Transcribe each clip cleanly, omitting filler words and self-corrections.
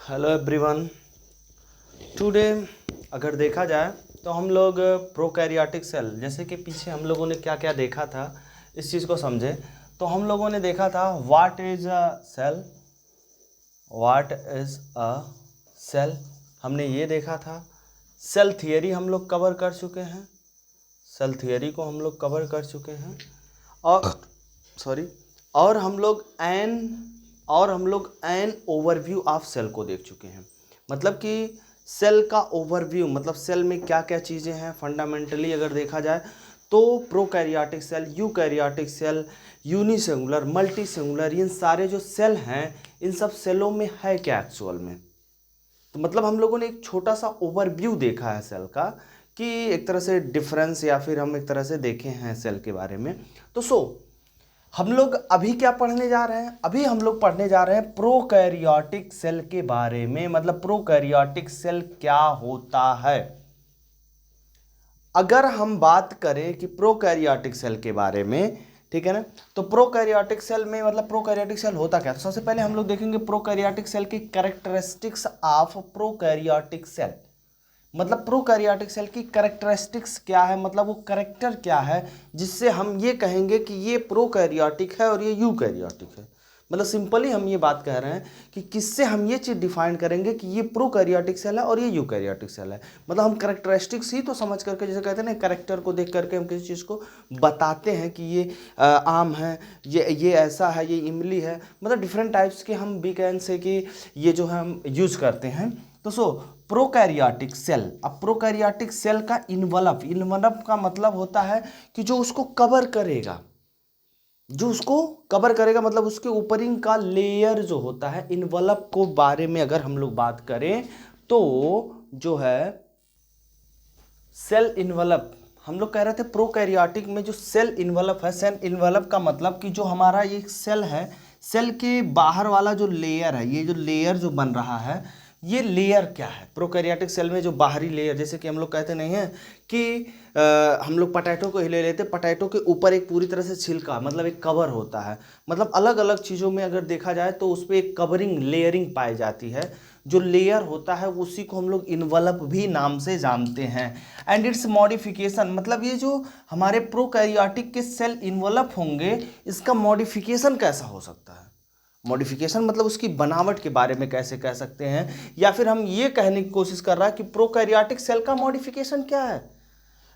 Hello everyone. Today अगर देखा जाए तो हम लोग प्रोकैरियोटिक सेल, जैसे कि पीछे हम लोगों ने क्या क्या देखा था इस चीज़ को समझे तो हम लोगों ने देखा था what is a cell, what is a cell, हमने ये देखा था। सेल थियरी हम लोग कवर कर चुके हैं, सेल थियरी को हम लोग कवर कर चुके हैं और सॉरी और हम लोग एन ओवरव्यू ऑफ सेल को देख चुके हैं। मतलब कि सेल का ओवरव्यू, मतलब सेल में क्या क्या चीज़ें हैं फंडामेंटली अगर देखा जाए तो prokaryotic cell, eukaryotic cell, unicellular, multicellular, इन सारे जो सेल हैं इन सब सेलों में है क्या एक्चुअल में। तो मतलब हम लोगों ने एक छोटा सा ओवरव्यू देखा है सेल का कि एक तरह से डिफरेंस या फिर हम एक तरह से देखे हैं सेल के बारे में। तो हम लोग अभी क्या पढ़ने जा रहे हैं, अभी हम लोग पढ़ने जा रहे हैं प्रोकैरियोटिक सेल के बारे में। मतलब प्रोकैरियोटिक सेल क्या होता है। अगर हम बात करें कि प्रोकैरियोटिक सेल के बारे में, ठीक है ना, तो प्रोकैरियोटिक सेल में मतलब प्रोकैरियोटिक सेल होता क्या है। तो सबसे पहले हम लोग देखेंगे प्रोकैरियोटिक सेल की कैरेक्टरिस्टिक्स ऑफ प्रोकैरियोटिक सेल। मतलब प्रोकैरियोटिक सेल की कैरेक्टरिस्टिक्स क्या है, मतलब वो कैरेक्टर क्या है जिससे हम ये कहेंगे कि ये प्रोकैरियोटिक है और ये यूकैरियोटिक है। मतलब सिंपली हम ये बात कह रहे हैं कि किससे हम ये चीज़ डिफाइन करेंगे कि ये प्रोकैरियोटिक सेल है और ये यूकैरियोटिक सेल है। मतलब हम कैरेक्टरिस्टिक्स ही तो समझ करके, जैसे कहते हैं ना, कैरेक्टर को देख करके हम किसी चीज़ को बताते हैं कि ये आम है, ये ऐसा है, ये इमली है। मतलब डिफरेंट टाइप्स के हम भी कैन से कि ये जो हम यूज करते हैं। तो प्रोकैरियोटिक सेल, अब प्रोकैरियोटिक सेल का इन्वलप का मतलब होता है कि जो उसको कवर करेगा, जो उसको कवर करेगा, मतलब उसके ऊपरिंग का लेयर जो होता है। इन्वलप को बारे में अगर हम लोग बात करें तो जो है सेल इन्वलप, हम लोग कह रहे थे प्रोकैरियोटिक में जो सेल इन्वलप है, सेल इन्वलप का मतलब कि जो हमारा ये सेल है, सेल के बाहर वाला जो लेयर है, ये जो लेयर जो बन रहा है, ये लेयर क्या है प्रोकैरियोटिक सेल में। जो बाहरी लेयर, जैसे कि हम लोग कहते नहीं हैं कि हम लोग पोटैटो को ही ले लेते, पोटैटो के ऊपर एक पूरी तरह से छिलका, मतलब एक कवर होता है। मतलब अलग अलग चीज़ों में अगर देखा जाए तो उस पर एक कवरिंग, लेयरिंग पाई जाती है। जो लेयर होता है उसी को हम लोग इन्वलप भी नाम से जानते हैं। एंड इट्स मॉडिफिकेशन, मतलब ये जो हमारे प्रोकैरियोटिक के सेल इन्वलप होंगे, इसका मॉडिफिकेशन कैसा हो सकता है। मॉडिफिकेशन मतलब उसकी बनावट के बारे में कैसे कह सकते हैं, या फिर हम ये कहने की कोशिश कर रहा है कि प्रोकैरियोटिक सेल का मॉडिफिकेशन क्या है।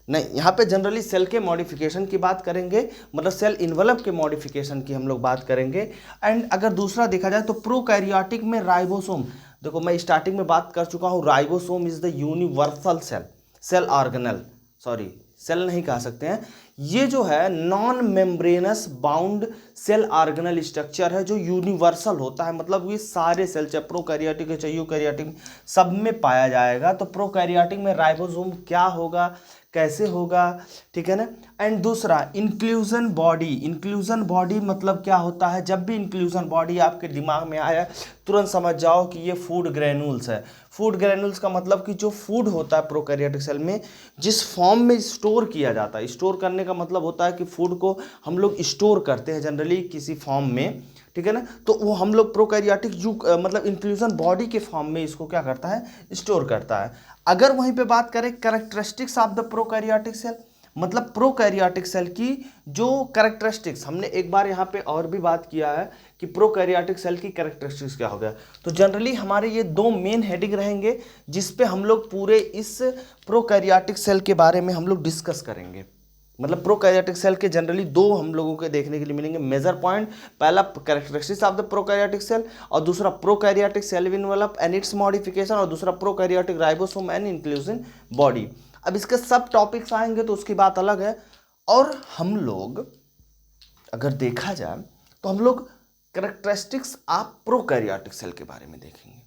नहीं, यहाँ पे जनरली सेल के मॉडिफिकेशन की बात करेंगे, मतलब सेल इन्वलप के मॉडिफिकेशन की हम लोग बात करेंगे। एंड अगर दूसरा देखा जाए तो प्रोकैरियोटिक में राइबोसोम, देखो मैं स्टार्टिंग में बात कर चुका हूँ, ribosome is the universal cell, cell organelle, sorry cell नहीं कह सकते हैं, ये जो है non membranous bound cell organelle structure है जो यूनिवर्सल होता है। मतलब ये सारे सेल, चाहे प्रोकैरियोटिक है चाहे यूकैरियोटिक, सब में पाया जाएगा। तो प्रोकैरियोटिक में राइबोसोम क्या होगा, कैसे होगा, ठीक है ना। एंड दूसरा इंक्लूजन बॉडी, इंक्लूजन बॉडी मतलब क्या होता है। जब भी इंक्लूजन बॉडी आपके दिमाग में आया तुरंत समझ जाओ कि ये फूड ग्रेन्यूल्स है। फूड ग्रेन्यूल्स का मतलब कि जो फूड होता है प्रोकैरियोटिक सेल में जिस फॉर्म में स्टोर किया जाता है, स्टोर करने का मतलब होता है कि फूड को हम लोग स्टोर करते हैं जनरली किसी फॉर्म में, ठीक है ना। तो वो हम लोग प्रोकैरियोटिक मतलब इंक्लूजन बॉडी के फॉर्म में इसको क्या करता है, स्टोर करता है। अगर वहीं पे बात करें characteristics of the prokaryotic cell, मतलब प्रोकैरियोटिक सेल की जो कैरेक्टरिस्टिक्स, हमने एक बार यहाँ पे और भी बात किया है कि प्रोकैरियोटिक सेल की कैरेक्टरिस्टिक्स क्या हो गया। तो जनरली हमारे ये दो मेन हेडिंग रहेंगे जिस पे हम लोग पूरे इस प्रोकैरियोटिक सेल के बारे में हम लोग डिस्कस करेंगे। मतलब प्रोकैरियोटिक सेल के जनरली दो हम लोगों के देखने के लिए मिलेंगे मेजर पॉइंट। पहला characteristics of the prokaryotic cell, और दूसरा prokaryotic cell envelope and its modification, और दूसरा prokaryotic ribosome and inclusion body. अब इसके सब टॉपिक्स आएंगे तो उसकी बात अलग है। और हम लोग अगर देखा जाए तो हम लोग कैरेक्टरिस्टिक्स ऑफ प्रोकैरियोटिक सेल के बारे में देखेंगे।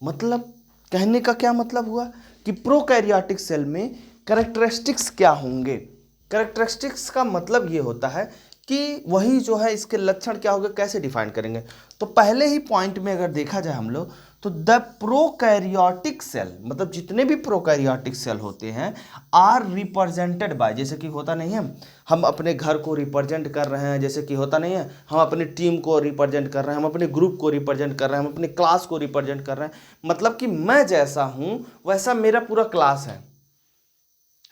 मतलब कहने का क्या मतलब हुआ कि प्रोकैरियोटिक सेल में कैरेक्टरिस्टिक्स क्या होंगे। कैरेक्टरिस्टिक्स का मतलब ये होता है कि वही जो है इसके लक्षण क्या होंगे, कैसे डिफाइन करेंगे। तो पहले ही पॉइंट में अगर देखा जाए हम लोग तो द प्रोकैरियोटिक सेल, मतलब जितने भी प्रोकैरियोटिक सेल होते हैं, आर रिप्रेजेंटेड बाय, जैसे कि होता नहीं है हम अपने घर को रिप्रेजेंट कर रहे हैं, जैसे कि होता नहीं है हम अपनी टीम को रिप्रेजेंट कर रहे हैं, हम अपने ग्रुप को रिप्रेजेंट कर रहे हैं, हम अपने क्लास को रिप्रेजेंट कर रहे हैं, मतलब कि मैं जैसा हूं वैसा मेरा पूरा क्लास है,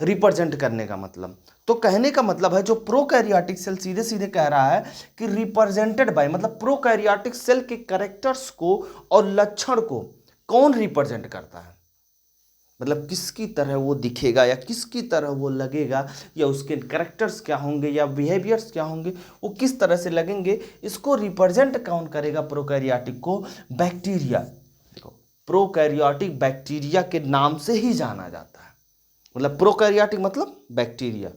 रिप्रेजेंट करने का मतलब। तो कहने का मतलब है जो प्रोकैरियोटिक सेल सीधे सीधे कह रहा है कि रिप्रेजेंटेड बाय, मतलब प्रोकैरियोटिक सेल के कैरेक्टर्स को और लक्षण को कौन रिप्रेजेंट करता है, मतलब किसकी तरह वो दिखेगा या किसकी तरह वो लगेगा, या उसके कैरेक्टर्स क्या होंगे या बिहेवियर्स क्या होंगे, वो किस तरह से लगेंगे, इसको रिप्रेजेंट कौन करेगा प्रोकैरियोटिक को? बैक्टीरिया। देखो प्रोकैरियोटिक बैक्टीरिया के नाम से ही जाना जाता है, मतलब प्रोकैरियोटिक मतलब बैक्टीरिया,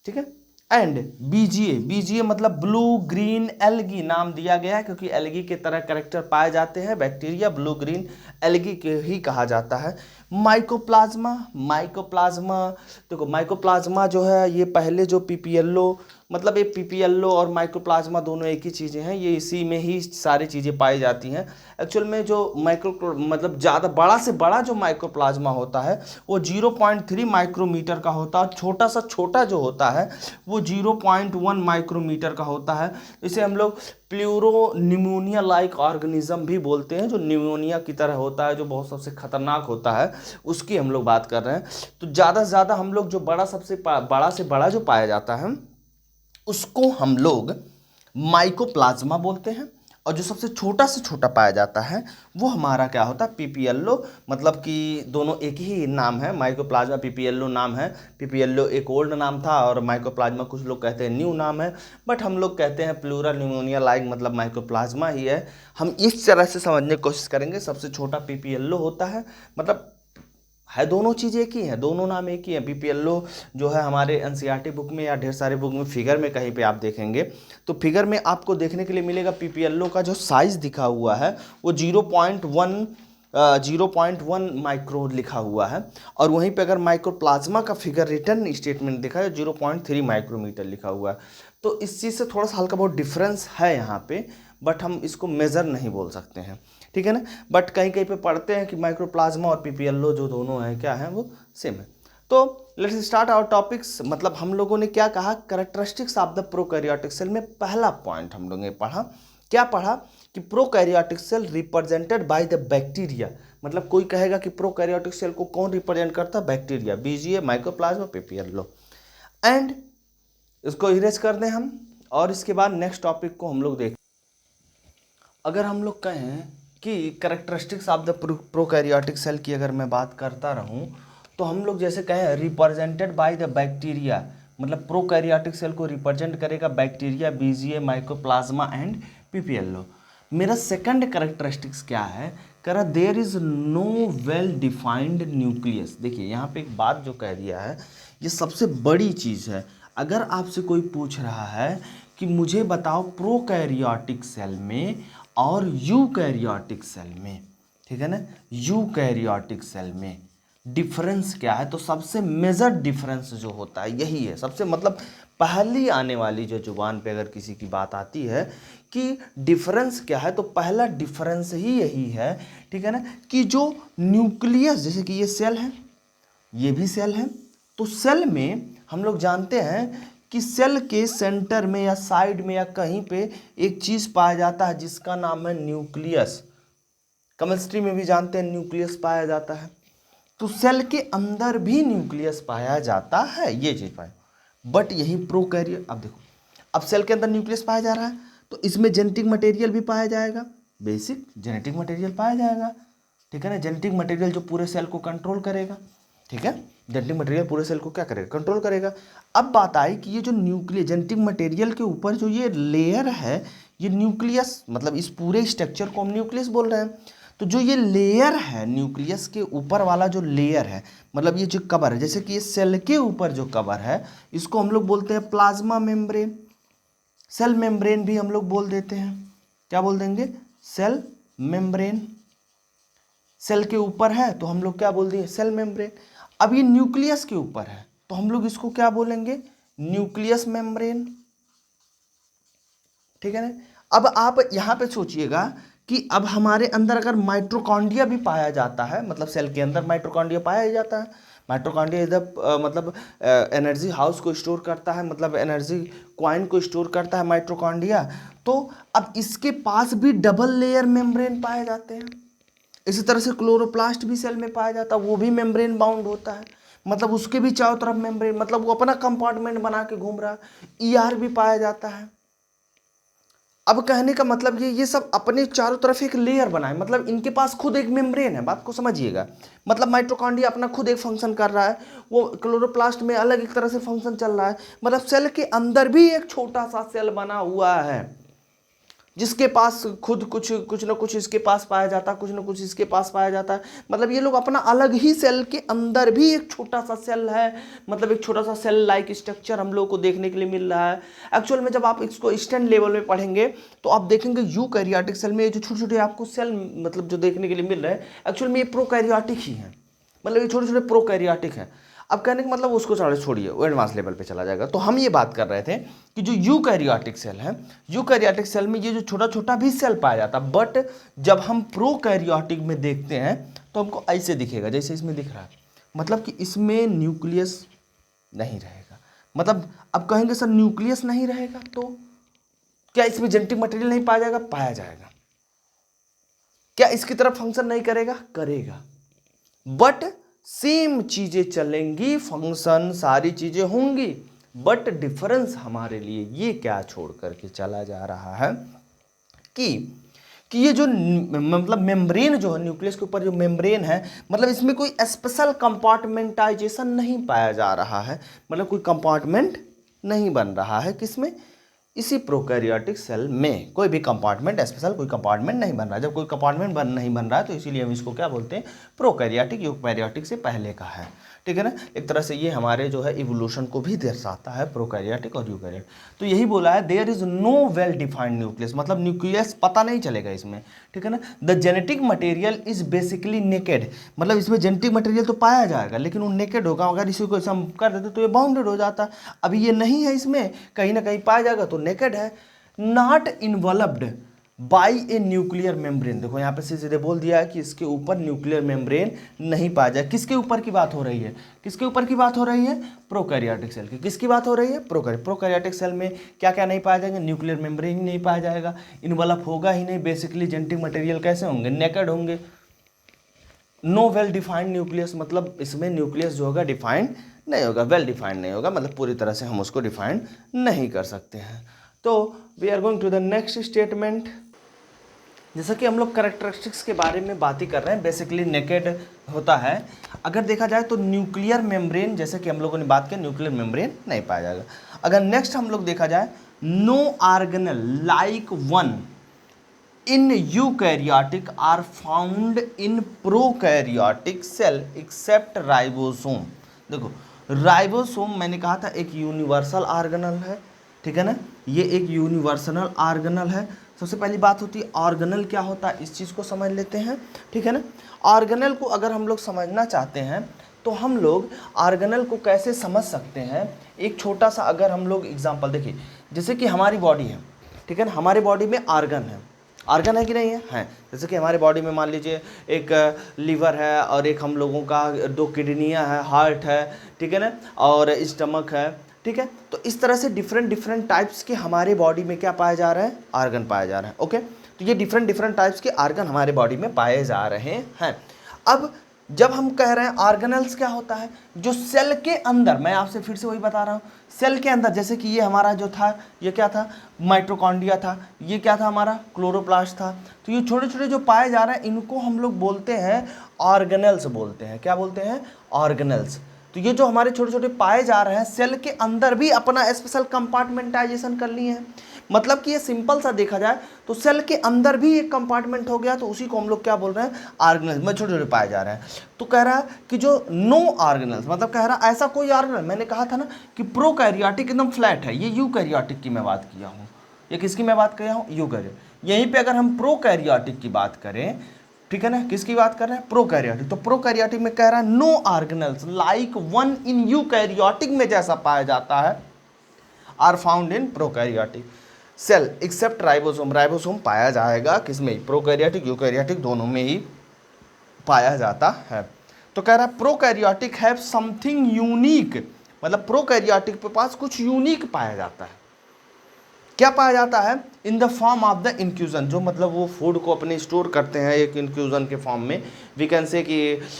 ठीक है। एंड बीजीए, बीजीए मतलब ब्लू ग्रीन एल्गी नाम दिया गया है क्योंकि एल्गी के तरह कैरेक्टर पाए जाते हैं, बैक्टीरिया ब्लू ग्रीन एल्गी के ही कहा जाता है। माइकोप्लाज्मा, माइकोप्लाज्मा देखो माइकोप्लाज्मा जो है ये पहले जो पीपीएलओ, मतलब ये पीपीएलओ और माइकोप्लाज्मा दोनों एक ही चीज़ें हैं, ये इसी में ही सारी चीज़ें पाई जाती हैं। एक्चुअल में जो माइक्रो मतलब ज़्यादा बड़ा से बड़ा जो माइक्रोप्लाज्मा होता है वो 0.3 माइक्रोमीटर का होता है, छोटा सा छोटा जो होता है वो 0.1 माइक्रोमीटर का होता है। इसे हम लोग प्लूरो निमोनिया लाइक ऑर्गेनिज्म भी बोलते हैं, जो निमोनिया की तरह होता है, जो बहुत सबसे खतरनाक होता है, उसकी हम लोग बात कर रहे हैं। तो ज़्यादा से ज़्यादा हम लोग जो बड़ा बड़ा से बड़ा जो पाया जाता है उसको हम लोग माइकोप्लाज्मा बोलते हैं, और जो सबसे छोटा से छोटा पाया जाता है वो हमारा क्या होता है? पीपीएलओ, मतलब कि दोनों एक ही नाम है, माइकोप्लाज्मा पीपीएलओ नाम है। पीपीएलओ एक ओल्ड नाम था और माइकोप्लाज्मा कुछ लोग कहते हैं न्यू नाम है, बट हम लोग कहते हैं प्लूरल निमोनिया लाइक मतलब माइकोप्लाज्मा ही है। हम इस तरह से समझने की कोशिश करेंगे, सबसे छोटा पीपीएलओ होता है, मतलब है दोनों चीज़ एक ही है, दोनों नाम एक ही है। पीपीएलओ जो है हमारे एनसीईआरटी बुक में या ढेर सारे बुक में फिगर में कहीं पे आप देखेंगे तो फिगर में आपको देखने के लिए मिलेगा पीपीएलओ का जो साइज़ दिखा हुआ है वो 0.1 माइक्रो लिखा हुआ है, और वहीं पे अगर माइक्रोप्लाज्मा का फिगर रिटर्न स्टेटमेंट देखा है 0.3 माइक्रोमीटर लिखा हुआ है। तो इस चीज़ से थोड़ा सा हल्का बहुत डिफरेंस है यहाँ पे, बट हम इसको मेज़र नहीं बोल सकते हैं, ठीक है ना। बट कहीं कहीं पे पढ़ते हैं कि माइक्रोप्लाज्मा और पीपीएलओ जो दोनों हैं क्या हैं, वो सेम है। तो लेट्स स्टार्ट आवर टॉपिक्स। मतलब हम लोगों ने क्या कहा, characteristics of the prokaryotic cell में पहला पॉइंट हम लोगों ने पढ़ा, क्या पढ़ा कि prokaryotic cell represented by the bacteria, मतलब कोई कहेगा कि प्रोकैरियोटिक सेल को कौन रिप्रेजेंट करता है? Bacteria, BGA, mycoplasma, PPLO. And इसको इरेज कर दें हम, और इसके बाद नेक्स्ट टॉपिक को हम लोग देखें। अगर हम लोग कहें कि characteristics of the prokaryotic cell की अगर मैं बात करता रहूं तो हम लोग जैसे कहें रिप्रेजेंटेड बाय द बैक्टीरिया, मतलब प्रोकैरियोटिक सेल को रिप्रेजेंट करेगा bacteria, BGA, mycoplasma and PPLO. मेरा सेकंड कैरेक्टरिस्टिक्स क्या है, कह रहा there is no well defined nucleus. देखिए यहाँ पे एक बात जो कह दिया है ये सबसे बड़ी चीज़ है। अगर आपसे कोई पूछ रहा है कि मुझे बताओ प्रोकैरियोटिक सेल में और यूकैरियोटिक सेल में, ठीक है ना, यूकैरियोटिक सेल में डिफरेंस क्या है, तो सबसे मेजर डिफरेंस जो होता है यही है। सबसे मतलब पहली आने वाली जो जुबान पे अगर किसी की बात आती है कि डिफरेंस क्या है, तो पहला डिफरेंस ही यही है, ठीक है ना, कि जो न्यूक्लियस, जैसे कि ये सेल है, ये भी सेल है, तो सेल में हम लोग जानते हैं कि सेल के सेंटर में या साइड में या कहीं पे एक चीज़ पाया जाता है जिसका नाम है न्यूक्लियस। केमिस्ट्री में भी जानते हैं न्यूक्लियस पाया जाता है, तो सेल के अंदर भी न्यूक्लियस पाया जाता है, ये चीज़ पाया। बट यही प्रोकैरियोट, अब देखो अब सेल के अंदर न्यूक्लियस पाया जा रहा है तो इसमें जेनेटिक मटेरियल भी पाया जाएगा, बेसिक जेनेटिक मटेरियल पाया जाएगा, ठीक है ना। जेनेटिक मटेरियल जो पूरे सेल को कंट्रोल करेगा, ठीक है, जेनेटिक मटेरियल पूरे सेल को क्या करेगा? कंट्रोल करेगा। अब बात आई कि ये जो न्यूक्लियस जेनेटिक मटेरियल के ऊपर जो ये लेयर है, ये न्यूक्लियस, मतलब इस पूरे स्ट्रक्चर को हम न्यूक्लियस बोल रहे हैं। तो जो ये लेयर है न्यूक्लियस के ऊपर वाला जो लेयर है, मतलब ये जो कवर है, जैसे कि ये सेल के ऊपर जो कवर है इसको हम लोग बोलते हैं प्लाज्मा मेम्ब्रेन, सेल मेम्ब्रेन भी हम लोग बोल देते हैं। क्या बोल देंगे? Cell membrane. सेल के ऊपर है तो हम लोग क्या बोल दिए? Cell membrane. अब ये न्यूक्लियस के ऊपर है तो हम लोग इसको क्या बोलेंगे? न्यूक्लियस मेम्ब्रेन, ठीक है ना। अब आप यहां पे सोचिएगा कि अब हमारे अंदर अगर माइटोकॉन्ड्रिया भी पाया जाता है, मतलब सेल के अंदर माइटोकॉन्ड्रिया पाया ही जाता है। माइटोकॉन्ड्रिया इधर मतलब एनर्जी हाउस को स्टोर करता है, मतलब एनर्जी क्वाइन को स्टोर करता है माइटोकॉन्ड्रिया। तो अब इसके पास भी डबल लेयर मेम्ब्रेन पाए जाते हैं। इसी तरह से क्लोरोप्लास्ट भी सेल में पाया जाता है, वो भी मेम्ब्रेन बाउंड होता है, मतलब उसके भी चारों तरफ मेम्ब्रेन, मतलब वो अपना कंपार्टमेंट बना के घूम रहा है। ईआर भी पाया जाता है। अब कहने का मतलब ये सब अपने चारों तरफ एक लेयर बनाए, मतलब इनके पास खुद एक मेम्ब्रेन है, बात को समझिएगा। मतलब माइटोकॉन्ड्रिया अपना खुद एक फंक्शन कर रहा है, वो क्लोरोप्लास्ट में अलग एक तरह से फंक्शन चल रहा है, मतलब सेल के अंदर भी एक छोटा सा सेल बना हुआ है जिसके पास खुद कुछ ना कुछ इसके पास पाया जाता है, कुछ ना कुछ इसके पास पाया जाता है। मतलब ये लोग अपना अलग ही सेल के अंदर भी एक छोटा सा सेल है, मतलब एक छोटा सा सेल लाइक स्ट्रक्चर हम लोग को देखने के लिए मिल रहा है। एक्चुअल में जब आप इसको स्टैंड लेवल में पढ़ेंगे तो आप देखेंगे यूकैरियोटिक सेल में ये जो छोटे छोटे आपको सेल मतलब जो देखने के लिए मिल रहे हैं, एक्चुअल में ये प्रोकैरियोटिक ही है, मतलब ये छोटे छोटे प्रोकैरियोटिक है। अब कहने का मतलब उसको छोड़िए, वो एडवांस लेवल पे चला जाएगा। तो हम ये बात कर रहे थे कि जो यूकैरियोटिक सेल है, यूकैरियोटिक सेल में ये जो छोटा छोटा भी सेल पाया जाता है, बट जब हम प्रोकैरियोटिक में देखते हैं तो हमको ऐसे दिखेगा जैसे इसमें दिख रहा है, मतलब कि इसमें न्यूक्लियस नहीं रहेगा। मतलब अब कहेंगे सर न्यूक्लियस नहीं रहेगा तो क्या इसमें जेनेटिक मटेरियल नहीं पाया जाएगा? पाया जाएगा। क्या इसकी तरफ फंक्शन नहीं करेगा? करेगा, बट सेम चीजें चलेंगी, फंक्शन सारी चीजें होंगी, बट डिफरेंस हमारे लिए ये क्या छोड़ करके चला जा रहा है कि ये जो मतलब मेम्ब्रेन जो है, न्यूक्लियस के ऊपर जो मेम्ब्रेन है, मतलब इसमें कोई स्पेशल कंपार्टमेंटाइजेशन नहीं पाया जा रहा है, मतलब कोई कंपार्टमेंट नहीं बन रहा है। किसमें? इसी प्रोकैरियोटिक सेल में कोई भी कंपार्टमेंट, स्पेशल कोई कंपार्टमेंट नहीं बन रहा है। जब कोई कंपार्टमेंट नहीं बन रहा है तो इसीलिए हम इसको क्या बोलते हैं? प्रोकैरियोटिक। यूकैरियोटिक से पहले का है, ठीक है ना। एक तरह से ये हमारे जो है इवोल्यूशन को भी दर्शाता है, प्रोकैरियोटिक और यूकैरियोटिक। तो यही बोला है, there is no well defined nucleus, मतलब न्यूक्लियस पता नहीं चलेगा इसमें, ठीक है ना। The genetic material is basically naked, मतलब इसमें जेनेटिक मटेरियल तो पाया जाएगा लेकिन वो नेकेड होगा। अगर इसी को हम कर देते तो ये बाउंडेड हो जाता। अभी ये नहीं है, इसमें कहीं ना कहीं पाया जाएगा तो नेकेड है। Not involved by a nuclear membrane, देखो यहाँ पे सीधे बोल दिया है कि इसके ऊपर न्यूक्लियर मेम्ब्रेन नहीं पाया जाए। किसके ऊपर की बात हो रही है? किसके ऊपर की बात हो रही है? प्रोकैरियोटिक सेल की। किसकी बात हो रही है? प्रोकैरियोटिक सेल में क्या क्या नहीं पाया जाएगा? न्यूक्लियर मेम्ब्रेन ही नहीं पाया जाएगा, इन्वॉल्व होगा ही नहीं, बेसिकली जेनेटिक मटेरियल कैसे होंगे? नेकेड होंगे। नो वेल डिफाइंड न्यूक्लियस, मतलब इसमें न्यूक्लियस जो होगा डिफाइंड नहीं होगा, वेल डिफाइंड नहीं होगा, मतलब पूरी तरह से हम उसको डिफाइंड नहीं कर सकते हैं। तो we are going to the next statement. जैसा कि हम लोग कैरेक्टरिस्टिक्स के बारे में बात ही कर रहे हैं, बेसिकली नेकेड होता है। अगर देखा जाए तो न्यूक्लियर मेम्ब्रेन, जैसे कि हम लोगों ने बात की, न्यूक्लियर मेम्ब्रेन नहीं पाया जाएगा। अगर नेक्स्ट हम लोग देखा जाए, no organelle like one in eukaryotic are found in prokaryotic cell except ribosome. देखो राइबोसोम मैंने कहा था एक यूनिवर्सल ऑर्गेनल है, ठीक है ना, ये एक यूनिवर्सल ऑर्गेनल है। सबसे पहली बात होती है ऑर्गेनल क्या होता है, इस चीज़ को समझ लेते हैं, ठीक है ना। ऑर्गेनल को अगर हम लोग समझना चाहते हैं तो हम लोग ऑर्गेनल को कैसे समझ सकते हैं? एक छोटा सा अगर हम लोग एग्जांपल देखिए, जैसे कि हमारी बॉडी है, ठीक है ना, हमारे बॉडी में ऑर्गन है, ऑर्गन है कि नहीं है? है। जैसे कि हमारे बॉडी में मान लीजिए एक लीवर है और एक हम लोगों का 2 किडनियाँ है, हार्ट है, ठीक है ना, और स्टमक है, ठीक है। तो इस तरह से डिफरेंट टाइप्स के हमारे बॉडी में क्या पाया जा रहा है? ऑर्गन पाया जा रहा है। ओके, तो ये डिफरेंट टाइप्स के ऑर्गन हमारे बॉडी में पाए जा रहे हैं। अब जब हम कह रहे हैं ऑर्गेनल्स क्या होता है, जो सेल के अंदर, मैं आपसे फिर से वही बता रहा हूँ, सेल के अंदर, जैसे कि ये हमारा जो था, ये क्या था? माइटोकॉन्ड्रिया था। ये क्या था? हमारा क्लोरोप्लास्ट था। तो ये छोटे छोटे जो पाए जा रहे हैं इनको हम लोग बोलते हैं ऑर्गेनल्स बोलते हैं। क्या बोलते हैं? ऑर्गेनल्स। तो ये जो हमारे छोटे छोटे पाए जा रहे हैं सेल के अंदर भी अपना स्पेशल कंपार्टमेंटाइजेशन कर लिए हैं। मतलब कि ये सिंपल सा देखा जाए तो सेल के अंदर भी एक कंपार्टमेंट हो गया, तो उसी को हम लोग क्या बोल रहे हैं? ऑर्गेनल्स में छोटे छोटे पाए जा रहे हैं। तो कह रहा है कि जो नो ऑर्गेनल्स, मतलब कह रहा है ऐसा कोई ऑर्गेनल, मैंने कहा था ना कि प्रोकैरियोटिक एकदम फ्लैट है, ये यूकैरियोटिक की मैं बात किया हूँ। ये किसकी मैं बात किया हूँ? यूकैरियोटिक। यहीं पे अगर हम प्रोकैरियोटिक की बात करें, ठीक है ना, किसकी बात कर रहे हैं? प्रोकैरियोटिक। तो प्रोकैरियोटिक में कह रहा है no organelles like one in eukaryotic में जैसा पाया जाता है are found in prokaryotic. Cell except ribosome, ribosome पाया जाएगा किसमें, प्रोकैरियोटिक यूकैरियोटिक दोनों में ही पाया जाता है। तो कह रहा है प्रोकैरियोटिक हैव समथिंग यूनिक, मतलब प्रोकैरियोटिक के पास कुछ यूनिक पाया जाता है। क्या पाया जाता है, इन the form of the infusion, जो मतलब वो फूड को अपने स्टोर करते हैं एक इन्फ्यूजन के फॉर्म में, वी कैन से कि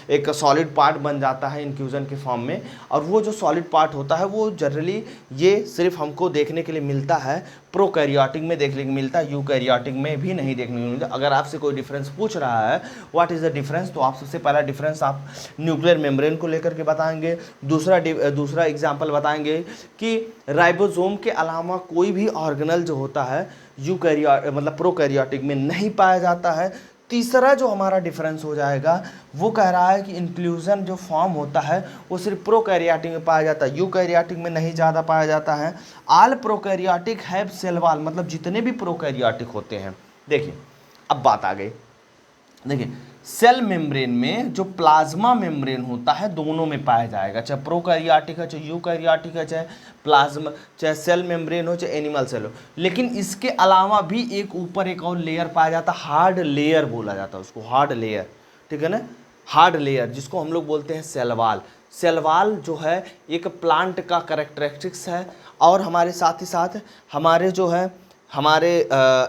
एक सॉलिड पार्ट बन जाता है इन्फ्यूजन के फॉर्म में। और वो जो सॉलिड पार्ट होता है वो जनरली ये सिर्फ हमको देखने के लिए मिलता है प्रोकैरियोटिक में देखने को मिलता है, यूकैरियोटिक में भी नहीं देखने को मिलता। अगर आपसे कोई डिफरेंस पूछ रहा है व्हाट इज़ द डिफरेंस, तो आप सबसे पहला डिफरेंस आप न्यूक्लियर मेम्ब्रेन को लेकर के बताएंगे। दूसरा एग्जाम्पल बताएंगे कि राइबोसोम के अलावा कोई भी ऑर्गेनल जो होता है मतलब प्रोकैरियोटिक में नहीं पाया जाता है। तीसरा जो हमारा डिफरेंस हो जाएगा वो कह रहा है कि इंक्लूजन जो फॉर्म होता है वो सिर्फ प्रोकैरियोटिक में पाया जाता है, यूकैरियोटिक में नहीं ज़्यादा पाया जाता है। All prokaryotic have cell wall, मतलब जितने भी प्रोकैरियोटिक होते हैं। देखिए अब बात आ गई, देखिए सेल मेम्ब्रेन में जो प्लाज्मा मेम्ब्रेन होता है दोनों में पाया जाएगा, चाहे प्रोकैरियोटिक है चाहे यूकैरियोटिक है, चाहे प्लाज्मा चाहे सेल मेम्ब्रेन हो चाहे एनिमल सेल हो। लेकिन इसके अलावा भी एक ऊपर एक और लेयर पाया जाता है, हार्ड लेयर बोला जाता है उसको, हार्ड लेयर, ठीक है ना, हार्ड लेयर जिसको हम लोग बोलते हैं सेल वॉल। सेल वॉल जो है एक प्लांट का कैरेक्टरिस्टिक्स है, और हमारे साथ ही साथ हमारे जो है हमारे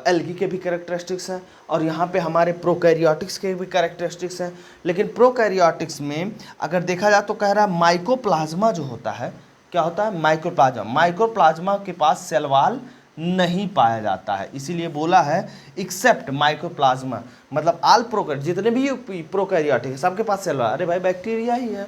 एल्गी के भी कैरेक्टरिस्टिक्स हैं, और यहाँ पे हमारे प्रोकैरियोटिक्स के भी कैरेक्टरिस्टिक्स हैं। लेकिन प्रोकैरियोटिक्स में अगर देखा जाए तो कह रहा है माइकोप्लाज्मा जो होता है, क्या होता है, माइक्रोप्लाज्मा, माइक्रोप्लाज्मा के पास सेल वॉल नहीं पाया जाता है, इसीलिए बोला है एक्सेप्ट माइक्रोप्लाज्मा, मतलब ऑल जितने भी प्रोकैरियोटिक है सबके पास सेल वॉल। अरे भाई बैक्टीरिया ही है,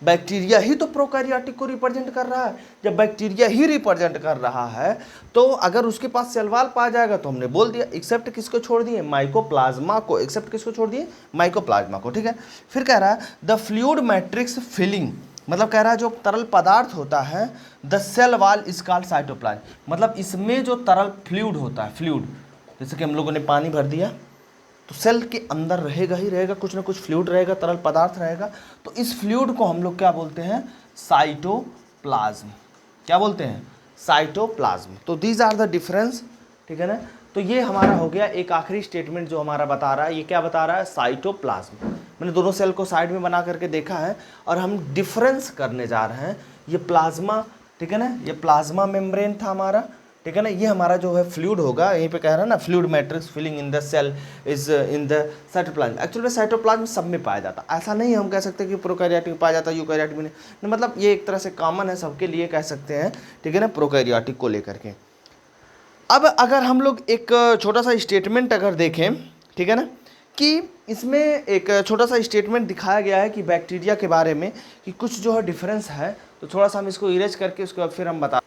बैक्टीरिया ही तो प्रोकैरियोटिक को रिप्रेजेंट कर रहा है। जब बैक्टीरिया ही रिप्रेजेंट कर रहा है तो अगर उसके पास सेल वॉल पाया जाएगा तो हमने बोल दिया एक्सेप्ट किसको छोड़ दिए, माइकोप्लाज्मा को, एक्सेप्ट किसको छोड़ दिए, माइकोप्लाज्मा को, ठीक है। फिर कह रहा है द फ्लूइड मैट्रिक्स फिलिंग, मतलब कह रहा है जो तरल पदार्थ होता है the cell wall is called cytoplasm, मतलब इसमें जो तरल फ्लूइड होता है, फ्लूइड जैसे कि हम लोगों ने पानी भर दिया तो सेल के अंदर रहेगा ही रहेगा, कुछ ना कुछ फ्लूइड रहेगा, तरल पदार्थ रहेगा, तो इस फ्लूइड को हम लोग क्या बोलते हैं, साइटोप्लाज्म, क्या बोलते हैं, साइटोप्लाज्म। तो दीज आर द डिफरेंस, ठीक है ना। तो ये हमारा हो गया एक आखिरी स्टेटमेंट जो हमारा बता रहा है, ये क्या बता रहा है, साइटोप्लाज्म। मैंने दोनों सेल को साइड में बना करके देखा है और हम डिफरेंस करने जा रहे हैं। ये प्लाज्मा, ठीक है ना, ये प्लाज्मा मेम्ब्रेन था हमारा, ठीक है ना, ये हमारा जो है फ्लूइड होगा, यहीं पे कह रहा है ना, fluid matrix filling in the cell is in the cytoplasm. Actually cytoplasm सब में पाया जाता है, ऐसा नहीं हम कह सकते कि प्रोकैरियोटिक में पाया जाता है यूकैरियोटिक में नहीं, मतलब ये एक तरह से कॉमन है सबके लिए कह सकते हैं, ठीक है ना, प्रोकैरियोटिक को लेकर के। अब अगर हम लोग एक छोटा सा स्टेटमेंट अगर देखें, ठीक है ना, कि इसमें एक छोटा सा स्टेटमेंट दिखाया गया है कि बैक्टीरिया के बारे में कि कुछ जो है डिफरेंस है, तो थोड़ा सा हम इसको इरेज करके उसके बाद फिर हम बता।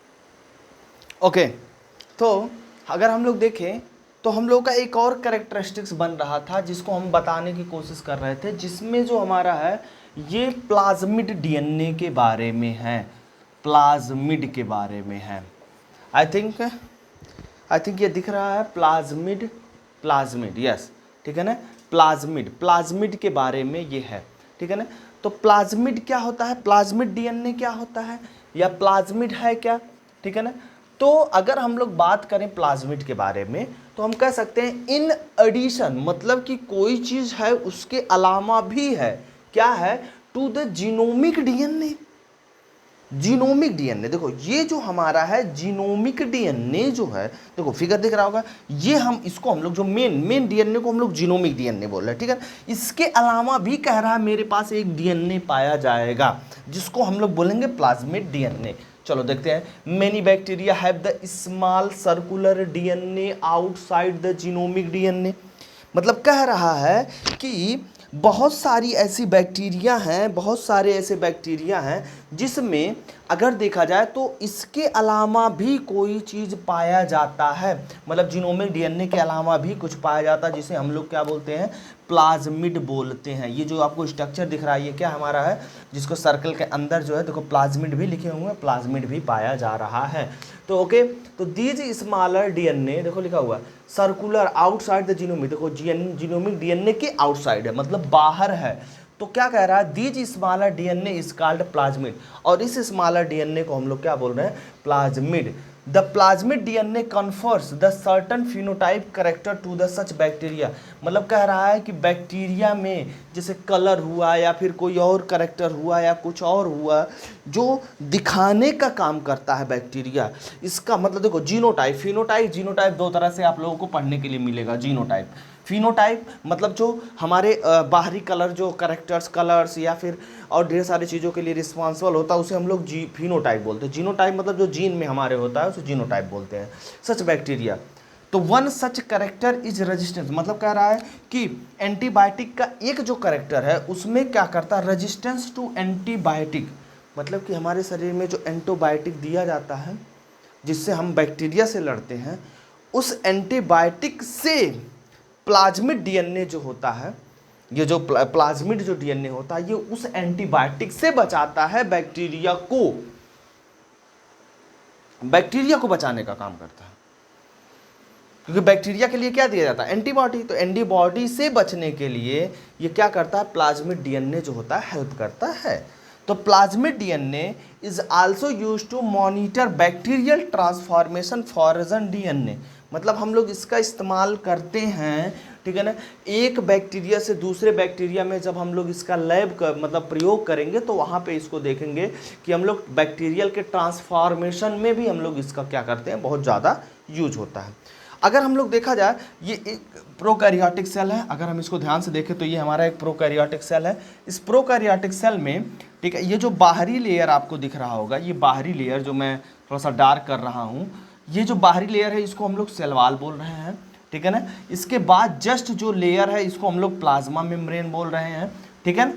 ओके, तो अगर हम लोग देखें तो हम लोग का एक और कैरेक्टरिस्टिक्स बन रहा था जिसको हम बताने की कोशिश कर रहे थे, जिसमें जो हमारा है ये प्लाज्मिड डीएनए के बारे में है, प्लाज्मिड के बारे में है। आई थिंक ये दिख रहा है प्लाज्मिड, प्लाज्मिड, यस, ठीक है ना, प्लाज्मिड के बारे में ये है, ठीक है ना। तो प्लाज्मिड क्या होता है, प्लाज्मिड डीएनए क्या होता है, या प्लाज्मिड है क्या, ठीक है ना। तो अगर हम लोग बात करें प्लाज्मिड के बारे में तो हम कह सकते हैं इन एडिशन, मतलब कि कोई चीज़ है उसके अलावा भी है, क्या है, to the genomic DNA. Genomic DNA, देखो ये जो हमारा है जीनोमिक डीएनए जो है, देखो फिगर दिख रहा होगा, ये हम इसको हम लोग जो मेन डीएनए को हम लोग जीनोमिक डीएनए बोल रहे हैं, ठीक है। इसके अलावा भी कह रहा है मेरे पास एक डीएनए पाया जाएगा जिसको हम लोग बोलेंगे प्लाज्मिड डीएनए। चलो देखते हैं। Many bacteria have the small circular DNA outside the genomic DNA, मतलब कह रहा है कि बहुत सारी ऐसी बैक्टीरिया हैं, बहुत सारे ऐसे बैक्टीरिया हैं जिसमें अगर देखा जाए तो इसके अलावा भी कोई चीज़ पाया जाता है, मतलब जीनोमिक डीएनए के अलावा भी कुछ पाया जाता है जिसे हम लोग क्या बोलते हैं, प्लाज्मिड बोलते हैं। ये जो आपको स्ट्रक्चर दिख रहा है ये क्या हमारा है, जिसको सर्कल के अंदर जो है देखो प्लाज्मिड भी लिखे हुए हैं, प्लाज्मिड भी पाया जा रहा है। तो ओके, तो दीज स्मॉलर डीएनए देखो लिखा हुआ है सर्कुलर आउटसाइड द जीनोमिक, देखो जीनोमिक डीएनए के आउटसाइड है मतलब बाहर है। तो क्या कह रहा है, these smaller DNA is called plasmid, और इस स्मॉलर डीएनए को हम लोग क्या बोल रहे हैं, plasmid. The plasmid DNA confers the certain phenotype character to the such bacteria. मतलब कह रहा है कि बैक्टीरिया में जैसे कलर हुआ या फिर कोई और करेक्टर हुआ या कुछ और हुआ जो दिखाने का काम करता है बैक्टीरिया, इसका मतलब देखो जीनोटाइप, फिनोटाइप, जीनोटाइप दो तरह से आप लोगों को पढ़ने के लिए मिलेगा। जीनोटाइप, फिनोटाइप मतलब जो हमारे बाहरी कलर, जो करेक्टर्स, कलर्स या फिर और ढेर सारी चीज़ों के लिए रिस्पॉन्सिबल होता है, उसे हम लोग फिनोटाइप बोलते हैं। जीनोटाइप मतलब जो जीन में हमारे होता है उसे जीनोटाइप बोलते हैं। सच बैक्टीरिया, तो one such character is resistance, मतलब कह रहा है कि एंटीबायोटिक का एक जो करेक्टर है उसमें क्या करता है, रेजिस्टेंस टू एंटीबायोटिक, मतलब कि हमारे शरीर में जो एंटीबायोटिक दिया जाता है जिससे हम बैक्टीरिया से लड़ते हैं, उस एंटीबायोटिक से प्लाज्मिड डीएनए जो होता है, ये जो प्लाज्मिड जो डीएनए होता है, ये उस एंटीबायोटिक से बचाता है बैक्टीरिया को, बैक्टीरिया को बचाने का काम करता है। क्योंकि बैक्टीरिया के लिए क्या दिया जाता है, एंटीबॉडी, तो एंटीबॉडी से बचने के लिए ये क्या करता है, प्लाज्मिड डीएनए जो होता है हेल्प करता है। तो plasmid DNA is also used to monitor bacterial transformation foreign DNA, मतलब हम लोग इसका इस्तेमाल करते हैं, ठीक है ना, एक बैक्टीरिया से दूसरे बैक्टीरिया में जब हम लोग इसका लैब का मतलब प्रयोग करेंगे तो वहाँ पे इसको देखेंगे कि हम लोग बैक्टीरियल के ट्रांसफॉर्मेशन में भी हम लोग इसका क्या करते हैं, बहुत ज़्यादा यूज होता है। अगर हम लोग देखा जाए, ये एक प्रोकैरियोटिक सेल है, अगर हम इसको ध्यान से देखें तो ये हमारा एक प्रोकैरियोटिक सेल है। इस प्रोकैरियोटिक सेल में, ठीक है, ये जो बाहरी लेयर आपको दिख रहा होगा, ये बाहरी लेयर जो मैं थोड़ा सा डार्क कर रहा हूँ, ये जो बाहरी लेयर है इसको हम लोग सेल वॉल बोल रहे हैं, ठीक है ना। इसके बाद जस्ट जो लेयर है इसको हम लोग प्लाज्मा मेम्ब्रेन बोल रहे हैं, ठीक है ना।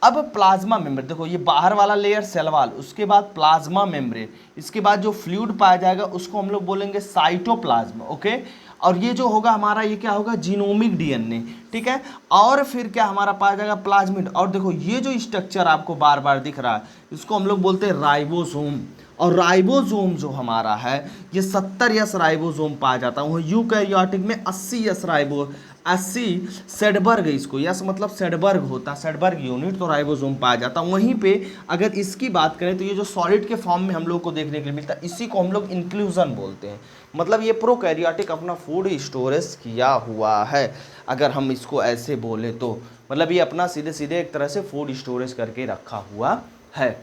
अब प्लाज्मा मेम्ब्रेन, देखो ये बाहर वाला लेयर सेल वॉल, उसके बाद प्लाज्मा मेम्ब्रेन, इसके बाद जो फ्लूइड पाया जाएगा उसको हम लोग बोलेंगे साइटोप्लाज्म, ओके। और ये जो होगा हमारा, ये क्या होगा, जीनोमिक डीएनए, ठीक है। और फिर क्या हमारा पाया जाएगा, प्लाज्मिड। और देखो ये जो स्ट्रक्चर आपको बार बार दिख रहा है इसको हम लोग बोलते हैं राइबोसोम। और राइबोसोम जो हमारा है ये 70 यस राइबोसोम पाया जाता है, वहीं यूकैरियोटिक में 80 यस 80 सेडबर्ग, इसको यस मतलब सेडबर्ग होता है, सेडबर्ग यूनिट, तो राइबोसोम पाया जाता है। वहीं पे अगर इसकी बात करें तो ये जो सॉलिड के फॉर्म में हम लोग को देखने के लिए मिलता है, इसी को हम लोग इंक्लूजन बोलते हैं। मतलब ये प्रोकैरियोटिक अपना फूड स्टोरेज किया हुआ है, अगर हम इसको ऐसे बोले तो, मतलब ये अपना सीधे सीधे एक तरह से फूड स्टोरेज करके रखा हुआ है।